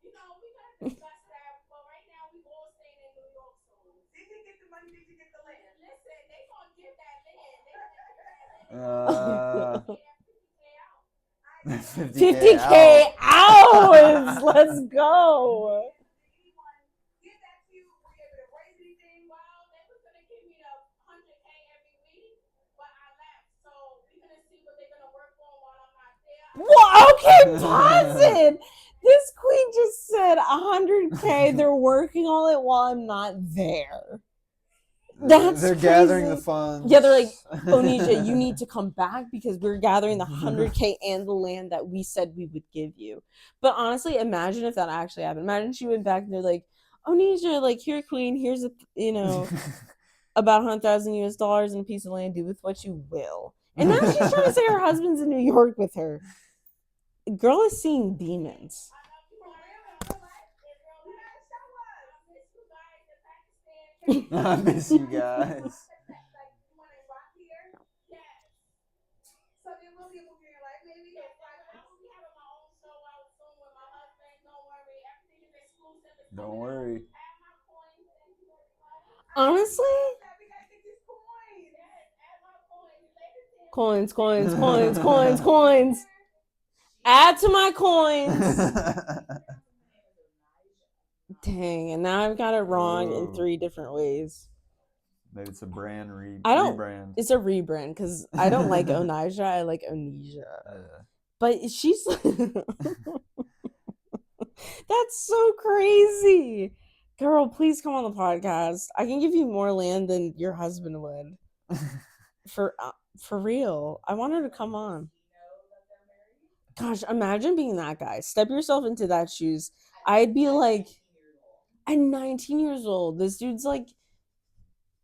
C: You know, we gotta discuss that, but right now we all staying in New York soon. Did you get the money? Did you get the land? Listen, they gonna give that land. They gonna give that land. 50K
B: 50K
A: 50K hours. Let's go.
C: Give that to you. Were you able to raise anything? Well, they was gonna give me the 100K every week, but I left. So we're gonna see what they're gonna work on while I'm not there.
A: Well, okay, pause it. This queen just said 100K. They're working on it while I'm not there. That's
B: They're gathering the
A: crazy.
B: funds.
A: Yeah, they're like, Onisha, you need to come back because we're gathering the 100K and the land that we said we would give you. But honestly, imagine if that actually happened. Imagine she went back and they're like, Onisha, like, here, queen, here's about $100,000 and a piece of land. Do with what you will. And now she's trying to say her husband's in New York with her. Girl is seeing demons.
B: I miss you guys.
C: So there will be a movie in your life, maybe? I will be having my own show out soon with my husband. Don't worry, everything is exclusive. It's
B: Don't
C: coming out.
B: worry.
C: Add my coins. Thank you very much.
A: Honestly,
C: We gotta get these coins. Yes, add my coins. Later,
A: coins, coins, coins, coins, coins. Add to my coins. Dang, and now I've got it wrong in
B: Whoa.
A: 3 different ways.
B: Maybe it's a brand
A: I don't-
B: rebrand.
A: It's a rebrand because I don't like Onija. I like Onisha. But she's that's so crazy. Girl, please come on the podcast. I can give you more land than your husband would. For real. I want her to come on. Gosh, imagine being that guy. Step yourself into that shoes. I'd be like, I'm 19 years old. This dude's like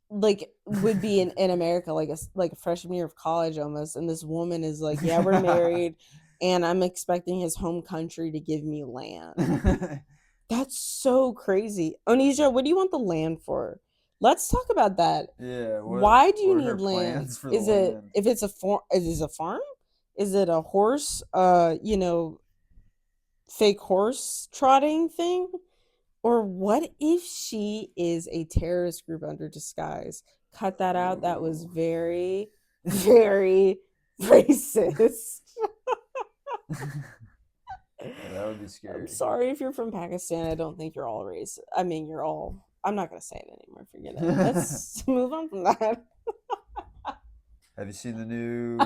A: would be in America like a freshman year of college almost, and this woman is like, yeah, we're married, and I'm expecting his home country to give me land. That's so crazy. Onisha, what do you want the land for? Let's talk about that.
B: Yeah.
A: Why do you
B: what are her
A: need land?
B: plans for the
A: Is it
B: land?
A: if it's a farm? Is it a farm? Is it a horse? Fake horse trotting thing? Or what if she is a terrorist group under disguise? Cut that out. That was very, very racist.
B: Yeah, that would be scary.
A: I'm sorry if you're from Pakistan. I don't think you're all racist. I mean, you're all I'm not gonna say it anymore. Forget it. Let's move on from that.
B: Have you seen the new?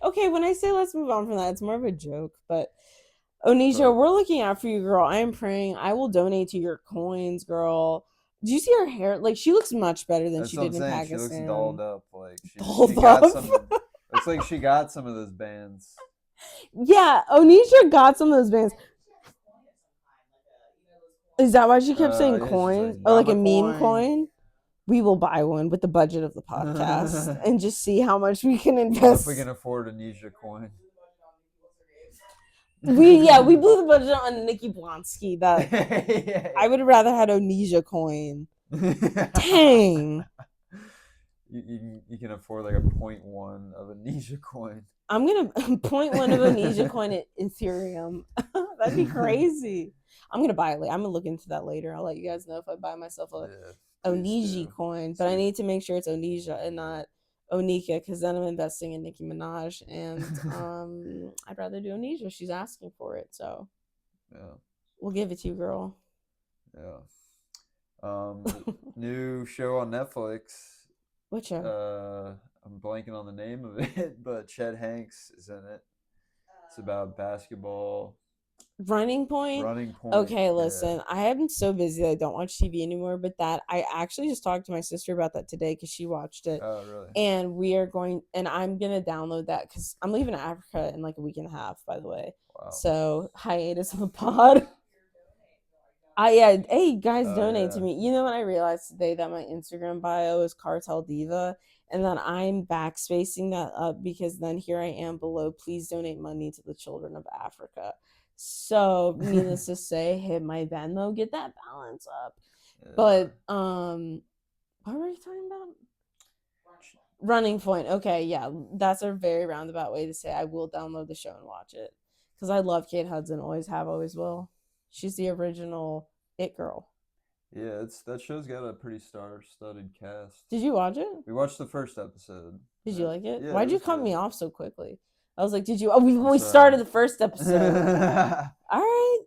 A: Okay, when I say let's move on from that, it's more of a joke. But Onisha,
B: But-
A: we're looking out for you, girl. I am praying. I will donate to your coins, girl. Do you see her hair? Like, she looks much better than
B: That's
A: she
B: what I'm
A: did in
B: saying. She
A: Pakistan.
B: looks dolled up. Like she
A: Dolled
B: got
A: up?
B: some. Looks like she got some of those bands.
A: Yeah, Onisha got some of those bands. Is that why she kept saying
B: Yeah, she's
A: coin?
B: like,
A: Or like a
B: "Buy my
A: meme
B: coin."
A: coin? We will buy one with the budget of the podcast and just see how much we can
B: Well,
A: invest.
B: if we can afford a Nisha coin.
A: We blew the budget on Nikki Blonsky. That
B: Yeah.
A: I would have rather had Onisha coin. Dang.
B: You can afford like a 0.1 of a Nisha coin.
A: I'm gonna 0.1 of Onisha coin at Ethereum. That'd be crazy. I'm gonna buy it later. I'm gonna look into that later. I'll let you guys know if I buy myself a
B: Yeah, please
A: Oniji
B: do.
A: coin, but I
B: See.
A: need to make sure it's Onisha and not Onika, because then I'm investing in Nicki Minaj, and I'd rather do Onisha. She's asking for it, so
B: Yeah,
A: we'll give it to you, girl.
B: yeah. New show on Netflix.
A: What show?
B: I'm blanking on the name of it, but Chet Hanks is in it. It's about basketball.
A: Running Point.
B: Running Point.
A: Okay,
B: yeah.
A: listen, I am so busy that I don't watch TV anymore, but that I actually just talked to my sister about that today because she watched it.
B: Oh, really?
A: And I'm gonna download that because I'm leaving Africa in like a week and a half, by the way.
B: Wow.
A: So hiatus of the pod. Hey guys,
B: Oh,
A: donate to
B: yeah.
A: me. You know what I realized today, that my Instagram bio is Cartel Diva, and then I'm backspacing that up because then here I am below, please donate money to the children of Africa. So needless to say, hit my Venmo, get that balance up.
B: Yeah.
A: But what were we talking about? Running Point. Okay, yeah, that's a very roundabout way to say I will download the show and watch it because I love Kate Hudson, always have, always will. She's the original It Girl.
B: Yeah, that show's got a pretty star-studded cast.
A: Did you watch it?
B: We watched the first episode.
A: Did you like it?
B: Yeah,
A: Why'd
B: it
A: you
B: was
A: cut
B: good.
A: me off so quickly? I was like, did you? Oh, we
B: sorry.
A: started the first episode. All right.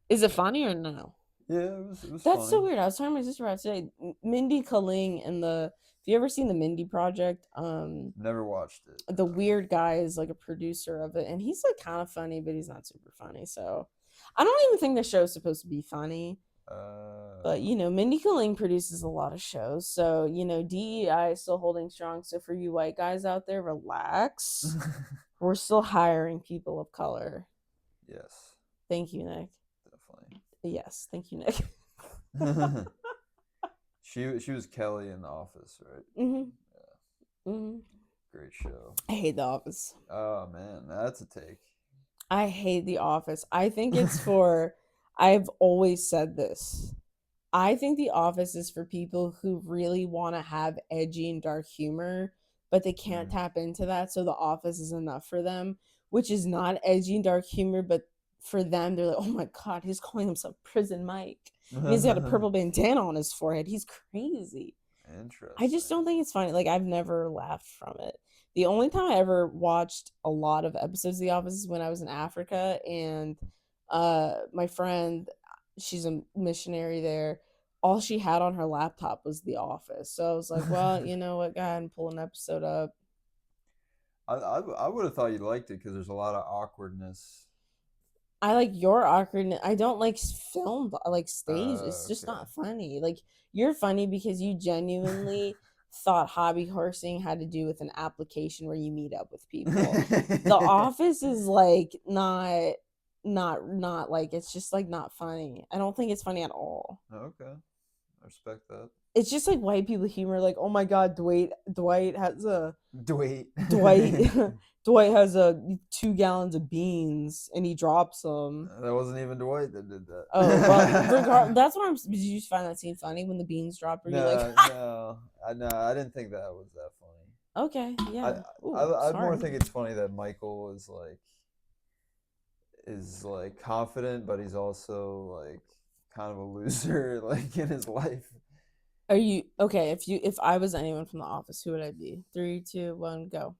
A: Is it funny or no?
B: Yeah, it was
A: That's so
B: funny.
A: weird. I was talking to my sister about it today. Mindy Kaling and have you ever seen the Mindy Project?
B: Never watched it.
A: The weird guy is like a producer of it, and he's like kind of funny, but he's not super funny. So I don't even think the show's supposed to be funny. But Mindy Kaling produces a lot of shows, so DEI is still holding strong. So for you white guys out there, relax. We're still hiring people of color.
B: Yes,
A: Thank you, Nick.
B: definitely.
A: Yes, thank you, Nick.
B: She was Kelly in The Office, right? Great show.
A: I hate The Office.
B: Oh man, that's a take.
A: I hate The Office. I think it's for. I've always said this. I think The Office is for people who really want to have edgy and dark humor, but they can't tap into that. So The Office is enough for them, which is not edgy and dark humor, but for them, they're like, oh my God, he's calling himself Prison Mike. He's got a purple bandana on his forehead. He's crazy.
B: Interesting.
A: I just don't think it's funny. Like, I've never laughed from it. The only time I ever watched a lot of episodes of The Office is when I was in Africa, and my friend, she's a missionary there, all she had on her laptop was The Office. So I was like, well, you know what, go ahead and pull an episode up.
B: I would have thought you liked it because there's a lot of awkwardness.
A: I like your awkwardness. I don't like film, like stage. It's just
B: Okay.
A: not funny. Like, you're funny because you genuinely thought hobby horsing had to do with an application where you meet up with people. The Office is like not like, it's just like not funny. I don't think it's funny at all.
B: Okay, I respect that.
A: It's just like white people humor. Like, oh my God, Dwight has
B: Dwight.
A: Dwight has 2 gallons of beans and he drops them.
B: That wasn't even Dwight that did that.
A: Oh, well, that's what I'm. Did you find that scene funny when the beans drop? Or you like,
B: no, I didn't think that was that funny.
A: okay, yeah.
B: I more think it's funny that Michael is like confident, but he's also like kind of a loser, like in his life.
A: Are you okay? If I was anyone from The Office, who would I be? 3, 2, 1, go.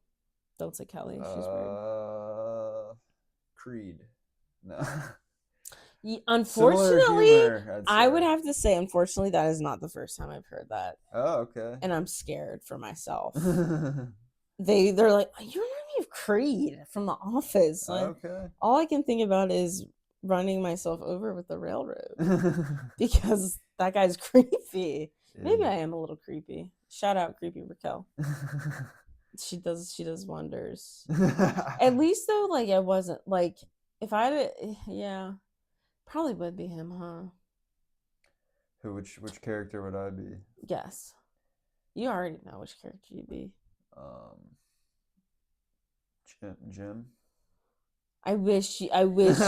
A: Don't say Kelly. She's weird.
B: Creed. No. Similar
A: Unfortunately,
B: humor, I'd
A: I would
B: say.
A: have to say, unfortunately, that is not the first time I've heard that,
B: Oh, okay.
A: and I'm scared for myself. They're like, you remind me of Creed from The Office. Like,
B: Okay.
A: all I can think about is running myself over with the railroad because that guy's creepy. Maybe
B: Yeah.
A: I am a little creepy. Shout out, creepy Raquel. She does wonders. At least though, like I wasn't like if I had yeah, probably would be him, huh?
B: Which character would I be?
A: Guess. You already know which character you'd be.
B: Um, Jim.
A: I wish I wish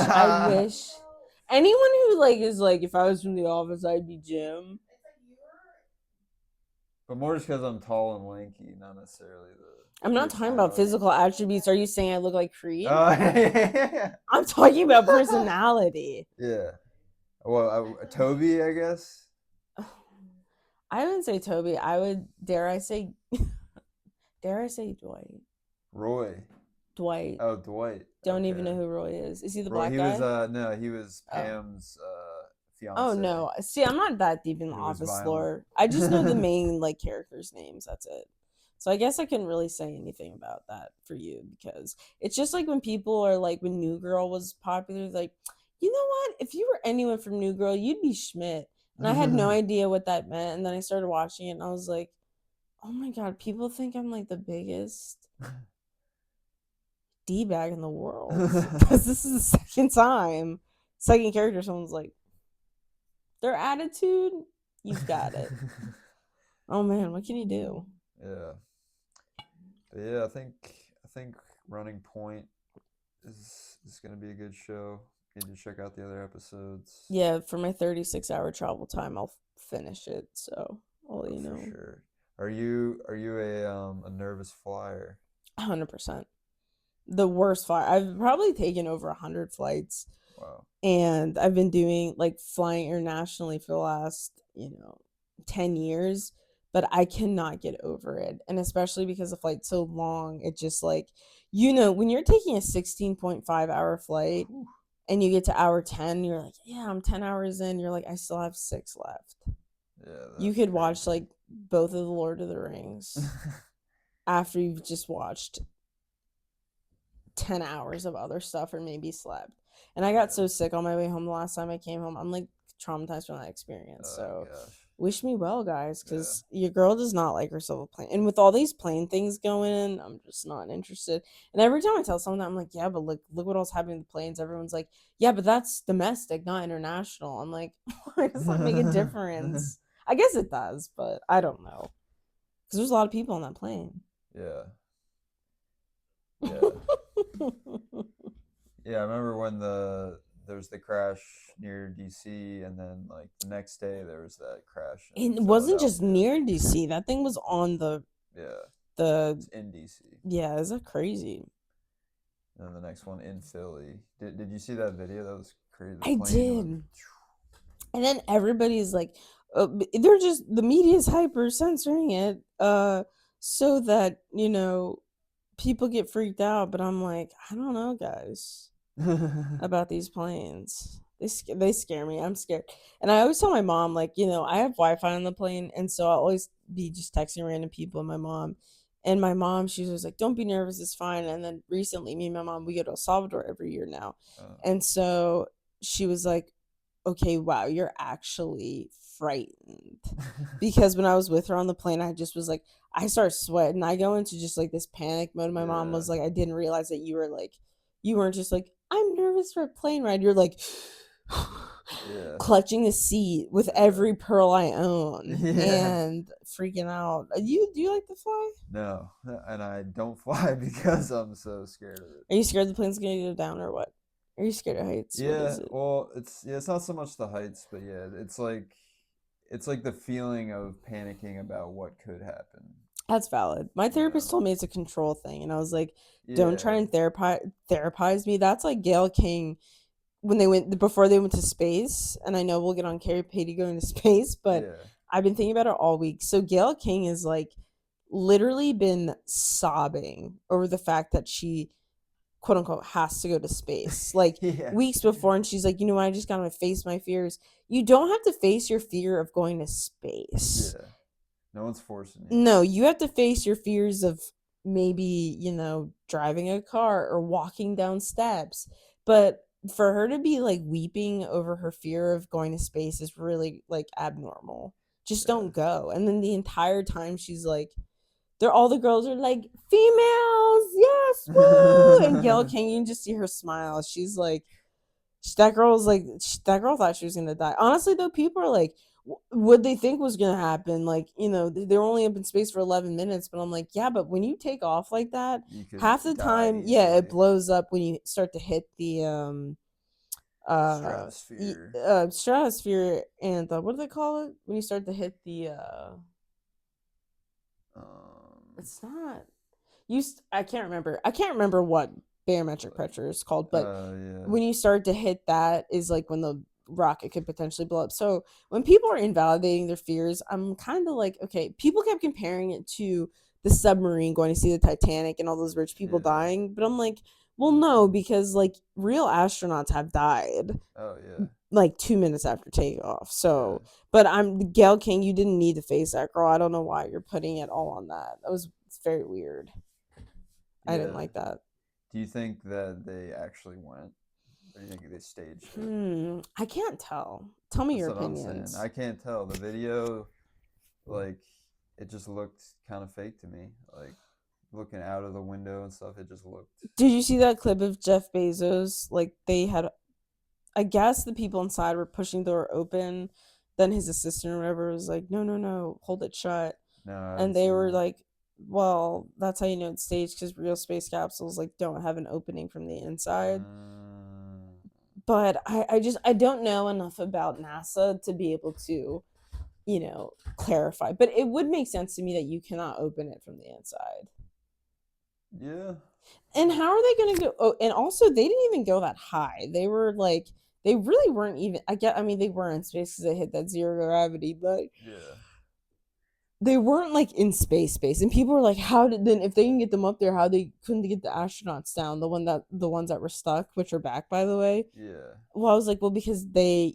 A: anyone who like is like if I was from the office I'd be Jim.
C: It's like you were.
B: But more just because I'm tall and lanky, not necessarily the
A: I'm not talking about
B: personality.
A: physical attributes. Are you saying I look like Creed?
B: Yeah.
A: I'm talking about personality.
B: Yeah. Well, Toby, I guess.
A: I wouldn't say Toby. I would dare I say Dwight.
B: Roy.
A: Dwight.
B: Oh, Dwight.
A: Don't even know
B: Okay.
A: who Roy is. Is he the
B: Roy,
A: black
B: he
A: guy?
B: was no, he was
A: Oh.
B: Pam's fiance.
A: Oh no. See, I'm not that deep in the
B: Who was
A: office
B: violent.
A: lore. I just know the main like characters' names. That's it. So I guess I couldn't really say anything about that for you because it's just like when people are like when New Girl was popular, like, you know what? If you were anyone from New Girl, you'd be Schmidt. And I had no idea what that meant. And then I started watching it and I was like, oh my god, people think I'm like the biggest D-bag in the world. Because this is the second character, someone's like, their attitude, you've got it. Oh man, what can you do?
B: Yeah. But yeah, I think Running Point is gonna be a good show. Need to check out the other episodes.
A: Yeah, for my 36-hour travel time, I'll finish it. So I'll let you know.
B: For sure. Are you a nervous flyer?
A: 100%. The worst flight. I've probably taken over 100 flights,
B: Wow.
A: and I've been doing like flying internationally for the last 10 years. But I cannot get over it, and especially because the flight's so long, it just like when you're taking a 16.5-hour flight. And you get to hour 10, you're like, yeah, I'm 10 hours in. You're like, I still have 6 left.
B: Yeah.
A: You
B: that's
A: could watch
B: crazy.
A: like both of the Lord of the Rings after you've just watched 10 hours of other stuff or maybe slept. And I got so sick on my way home the last time I came home. I'm like traumatized from that experience. So
B: gosh.
A: wish me well, guys, because your girl does not like herself a plane. And with all these plane things going in, I'm just not interested. And every time I tell someone that, I'm like, yeah, but look what else happening with planes. Everyone's like, yeah, but that's domestic, not international. I'm like, why does that make a difference? I guess it does, but I don't know. Because there's a lot of people on that plane.
B: Yeah. Yeah. Yeah, I remember when there was the crash near DC, and then like the next day there was that crash.
A: It wasn't just near DC. That thing was on the
B: it's in DC.
A: Yeah, is that crazy?
B: And then the next one in Philly. Did you see that video? That was crazy.
A: I did. And then everybody's like, they're just the media's hyper censoring it, so that people get freaked out. But I'm like, I don't know, guys, about these planes. They scare me. I'm scared. And I always tell my mom, like, I have Wi-Fi on the plane, and so I'll always be just texting random people. And my mom, she's always like, don't be nervous, it's fine. And then recently, me and my mom, we go to El Salvador every year now. And so she was like, okay, wow, you're actually frightened. Because when I was with her on the plane, I just was like, I start sweating. I go into just like this panic mode. My mom was like, I didn't realize that you weren't just like, I'm nervous for a plane ride. You're like clutching the seat with every pearl I own and freaking out. Do you like to fly?
B: No, and I don't fly because I'm so scared of it.
A: Are you scared the plane's gonna go down or what? Are you scared of heights?
B: Yeah, well, it's not so much the heights, but yeah, it's like the feeling of panicking about what could happen.
A: That's valid. My therapist told me it's a control thing, and I was like, don't try and therapize me. That's like Gayle King before they went to space, and I know we'll get on Carrie Patty going to space, but I've been thinking about it all week. So Gayle King is like literally been sobbing over the fact that she quote unquote has to go to space like
B: Yeah.
A: weeks before, and she's like, you know what, I just gotta face my fears. You don't have to face your fear of going to space.
B: Yeah. No one's forcing you.
A: No, you have to face your fears of maybe, driving a car or walking down steps. But for her to be like weeping over her fear of going to space is really like abnormal. Just
B: Yeah.
A: don't go. And then the entire time she's like, all the girls are like, females, yes, woo. And Gail King, you can just see her smile. She's like, that girl thought she was gonna die. Honestly, though, people are like, what they think was gonna happen. Like, they're only up in space for 11 minutes, but I'm like, yeah, but when you take off like that,
B: You could
A: half the
B: die
A: time, yeah, it
B: easily.
A: blows up when you start to hit the
B: Stratosphere.
A: stratosphere, and what do they call it when you start to hit the it's not I can't remember what barometric pressure is called, but
B: yeah.
A: when you start to hit that is like when the rocket could potentially blow up. So when people are invalidating their fears, I'm kind of like, okay, people kept comparing it to the submarine going to see the Titanic and all those rich people
B: Yeah.
A: dying, but I'm like, well, no, because like real astronauts have died
B: Oh yeah.
A: like 2 minutes after takeoff. So,
B: Yeah.
A: but I'm Gail King. You didn't need to face that girl. I don't know why you're putting it all on that. That was very weird. I didn't
B: Yeah.
A: like that.
B: Do you think that they actually went, or do you think they staged it?
A: I can't tell. Tell me
B: That's
A: your
B: what I'm
A: opinions.
B: saying. I can't tell. The video, like, it just looked kind of fake to me. Like, looking out of the window and stuff, it just looked.
A: Did you see that clip of Jeff Bezos? Like, they had, I guess the people inside were pushing the door open. Then his assistant or whatever was like, no, no, no, hold it shut.
B: No, I
A: And
B: didn't
A: they
B: see
A: were
B: that.
A: like, well, that's how you know it's staged, because real space capsules like don't have an opening from the inside. But I don't know enough about NASA to be able to, clarify. But it would make sense to me that you cannot open it from the inside.
B: Yeah.
A: And how are they going to go? Oh, and also they didn't even go that high. They were like, they really weren't even. I mean, they were in space because they hit that zero gravity, but
B: Yeah.
A: they weren't like in space. And people were like, how did then if they can get them up there, how they couldn't get the astronauts down, the ones that were stuck, which are back, by the way.
B: Yeah.
A: Well, I was like, well, because they,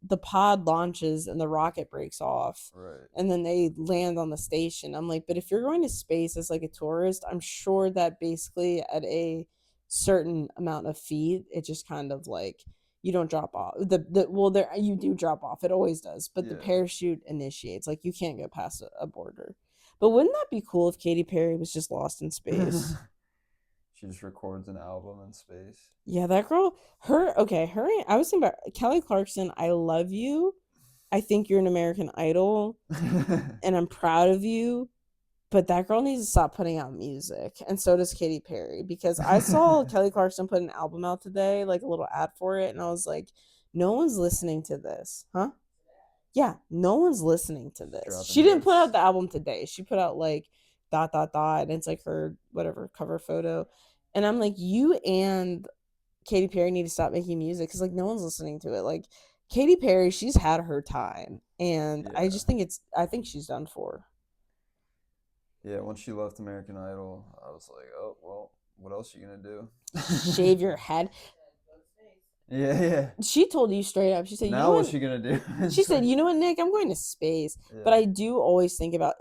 A: the pod launches and the rocket breaks off,
B: Right.
A: and then they land on the station. I'm like, but if you're going to space as like a tourist, I'm sure that basically at a certain amount of feet, it just kind of like you don't drop off. There you do drop off. It always does, but the
B: Yeah.
A: parachute initiates. Like you can't go past a border. But wouldn't that be cool if Katy Perry was just lost in space?
B: She just records an album in space.
A: Yeah, that girl, I was thinking about Kelly Clarkson. I love you. I think you're an American Idol, and I'm proud of you. But that girl needs to stop putting out music, and so does Katy Perry. Because I saw Kelly Clarkson put an album out today, like a little ad for it, and I was like, no one's listening to this, huh? Yeah, no one's listening to this.
B: Dropping
A: She didn't put
B: hits.
A: out the album today. She put out like ... and it's like her whatever cover photo. And I'm like, you and Katy Perry need to stop making music because like no one's listening to it. Like Katy Perry, she's had her time, and I
B: Yeah.
A: just think I think she's done for.
B: Yeah, once she left American Idol, I was like, oh, well, what else are you going to do?
A: Shave your head.
B: Yeah, yeah.
A: She told you straight up. She said,
B: Now
A: you know
B: what's
A: what?
B: she going to do?
A: She said, you know what, Nick, I'm going to space. But
B: Yeah.
A: I do always think about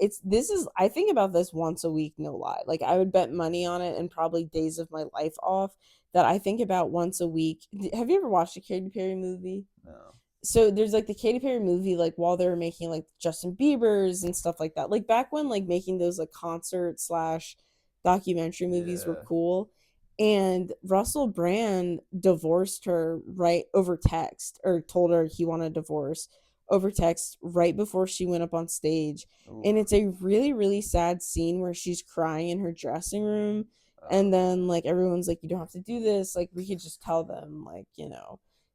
A: I think about this once a week, no lie. Like I would bet money on it and probably days of my life off that I think about once a week. Have you ever watched a Katy Perry movie?
B: No.
A: So there's like the Katy Perry movie, like while they were making like Justin Bieber's and stuff like that. Like back when like making those like concert / documentary movies were
B: Yeah.
A: cool. And Russell Brand divorced her right over text, or told her he wanted a divorce over text right before she went up on stage. And
B: Oof.
A: it's a really, really sad scene where she's crying in her dressing room. And then like everyone's like, you don't have to do this. Like we could just tell them like,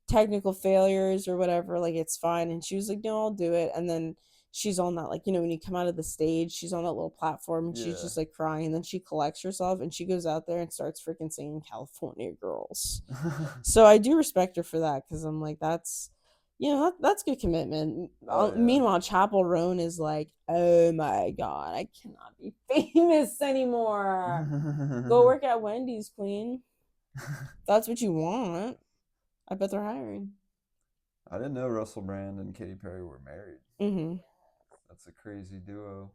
A: technical failures or whatever, like it's fine. And she was like, no, I'll do it. And then she's on that, like, when you come out of the stage, she's on that little platform and she's
B: Yeah.
A: just like crying, and then she collects herself and she goes out there and starts freaking singing California Girls. So I do respect her for that, because I'm like, that's that's good commitment.
B: Oh, yeah.
A: Meanwhile, Chapel Roan is like, oh my god, I cannot be famous anymore. Go work at Wendy's, queen. That's what you want. I bet they're hiring.
B: I didn't know Russell Brand and Katy Perry were married.
A: Hmm.
B: That's a crazy duo.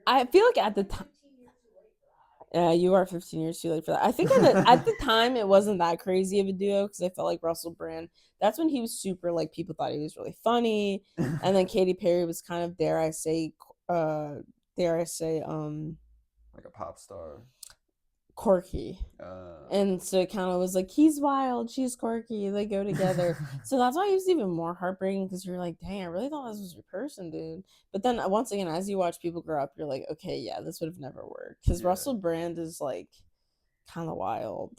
A: I feel like at the time,
C: 15 years too late for that.
A: yeah, you are 15 years too late for that. I think at the time it wasn't that crazy of a duo because I felt like Russell Brand. That's when he was super like people thought he was really funny, and then Katy Perry was kind of uh, dare I say,
B: Like a pop star.
A: quirky. And so it kind of was like he's wild, she's quirky, they go together. So that's why it was even more heartbreaking because you're like, dang, I really thought this was your person, dude. But then once again, as you watch people grow up, you're like, okay, yeah, this would have never worked because
B: Yeah.
A: Russell Brand is like kind of wild.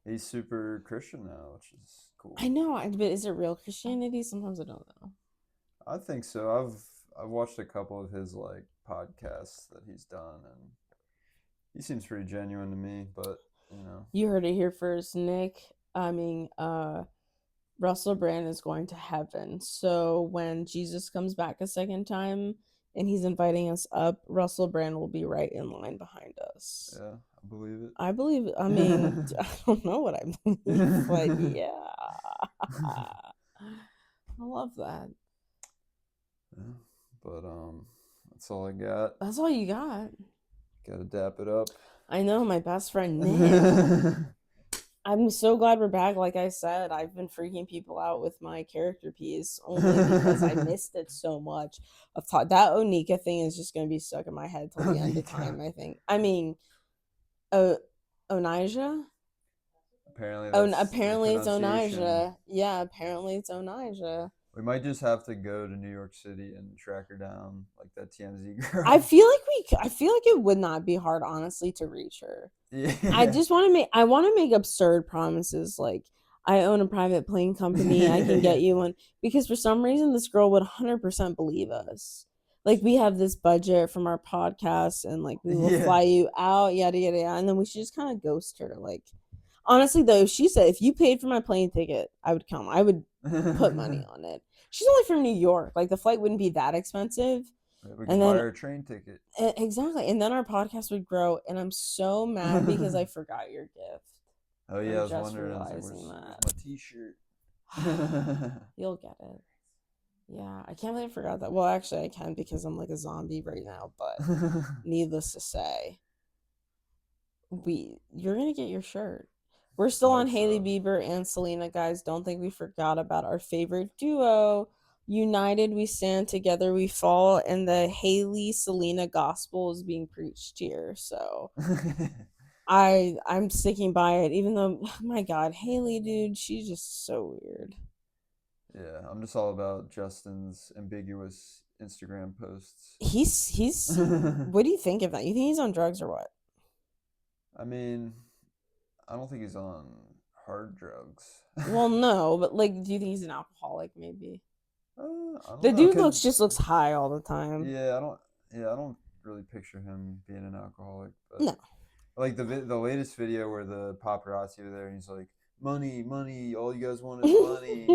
B: He's super Christian now, which is cool.
A: I know, but is it real Christianity? Sometimes I don't know.
B: I think so. I've watched a couple of his like podcasts that he's done, and he seems pretty genuine to me. But you know,
A: You heard it here first, Nick. Russell Brand is going to heaven. So when Jesus comes back a second time and he's inviting us up, Russell Brand will be right in line behind us.
B: yeah, I believe it.
A: I believe, I mean, I don't know what I believe, but yeah. I love that.
B: Yeah, but that's all I got.
A: That's all you got.
B: Gotta dap it up.
A: I know, my best friend Nick. I'm so glad we're back. Like I said, I've been freaking people out with my character piece only because I missed it so much. I've thought that Onika thing is just going to be stuck in my head till the end of
B: Onika.
A: time, I think. I mean, Onijah?
B: Apparently,
A: Oh,
B: that's the
A: apparently it's
B: pronunciation.
A: Onijah. Yeah, apparently it's Onijah.
B: We might just have to go to New York City and track her down, like that TMZ girl.
A: I feel like it would not be hard, honestly, to reach her.
B: Yeah.
A: I just want to make absurd promises like I own a private plane company. I can get you one because for some reason this girl would 100% believe us. Like we have this budget from our podcast and like we will
B: Yeah.
A: fly you out, yada yada yada, and then we should just kind of ghost her. Like honestly though, she said if you paid for my plane ticket, I would come. I would put money on it. She's only from New York. Like the flight wouldn't be that expensive.
B: We
A: And
B: can buy
A: then
B: her a train ticket.
A: exactly. And then our podcast would grow. And I'm so mad because I forgot your gift.
B: Oh yeah, I was
A: just
B: wondering. I was like,
A: realizing
B: where's
A: that.
B: my T-shirt?
A: You'll get it. Yeah, I can't believe I forgot that. Well, actually, I can because I'm like a zombie right now. But needless to say, you're gonna get your shirt. We're still on
B: Hope
A: Hailey
B: so.
A: Bieber and Selena, guys. Don't think we forgot about our favorite duo. United we stand, together we fall, and the Hailey Selena gospel is being preached here. So I'm sticking by it, even though my God, Hailey, dude, she's just so weird.
B: Yeah, I'm just all about Justin's ambiguous Instagram posts.
A: He's what do you think of that? You think he's on drugs or what?
B: I mean, I don't think he's on hard drugs.
A: Well, no, but like, do you think he's an alcoholic? Maybe
B: I don't
A: the
B: know,
A: dude
B: 'cause-
A: looks high all the time.
B: Yeah, I don't really picture him being an alcoholic. But
A: No.
B: like the latest video where the paparazzi were there, and he's like, "Money, money, all you guys want is money."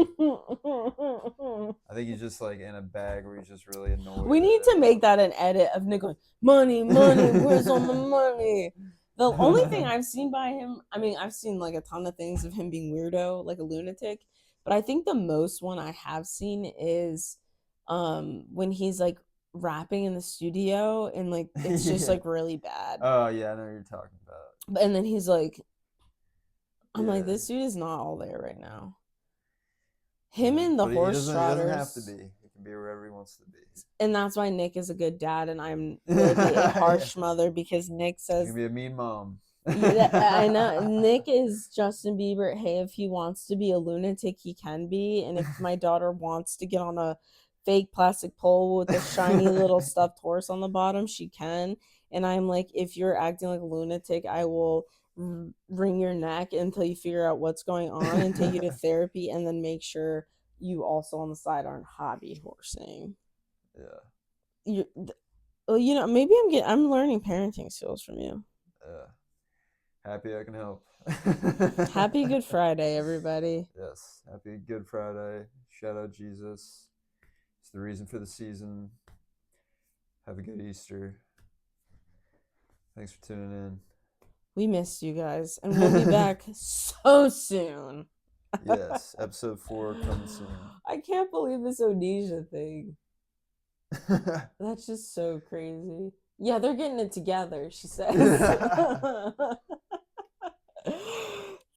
B: I think he's just like in a bag where he's just really annoyed.
A: We need to make that an edit of Nick going, money, money, where's all the money? The only thing I've seen by him, I mean, I've seen like a ton of things of him being weirdo, like a lunatic, but I think the most one I have seen is when he's like rapping in the studio and like it's just
B: Yeah.
A: like really bad.
B: Oh yeah, I know what you're talking about.
A: And then he's like, I'm like,
B: Yeah.
A: this dude is not all there right now. Him and the
B: But
A: horse
B: he doesn't have to
A: trotters.
B: be. He can be wherever he wants to be.
A: And that's why Nick is a good dad, and I'm going to be a harsh mother because Nick
B: He
A: says,
B: can be a mean mom.
A: yeah, I know. Nick is Justin Bieber. Hey, if he wants to be a lunatic, he can be. And if my daughter wants to get on a fake plastic pole with a shiny little stuffed horse on the bottom, she can. And I'm like, if you're acting like a lunatic, I will wring your neck until you figure out what's going on and take you to therapy, and then make sure you also on the side aren't hobby horsing.
B: Yeah.
A: Well, you know, maybe I'm learning parenting skills from you.
B: Yeah. Happy I can help.
A: Happy Good Friday, everybody.
B: Yes. Happy Good Friday. Shout out Jesus. It's the reason for the season. Have a good Easter. Thanks for tuning in.
A: We missed you guys, and we'll be back so soon.
B: Yes, episode 4 coming soon.
A: I can't believe this Odesia thing. That's just so crazy. Yeah, they're getting it together, she says.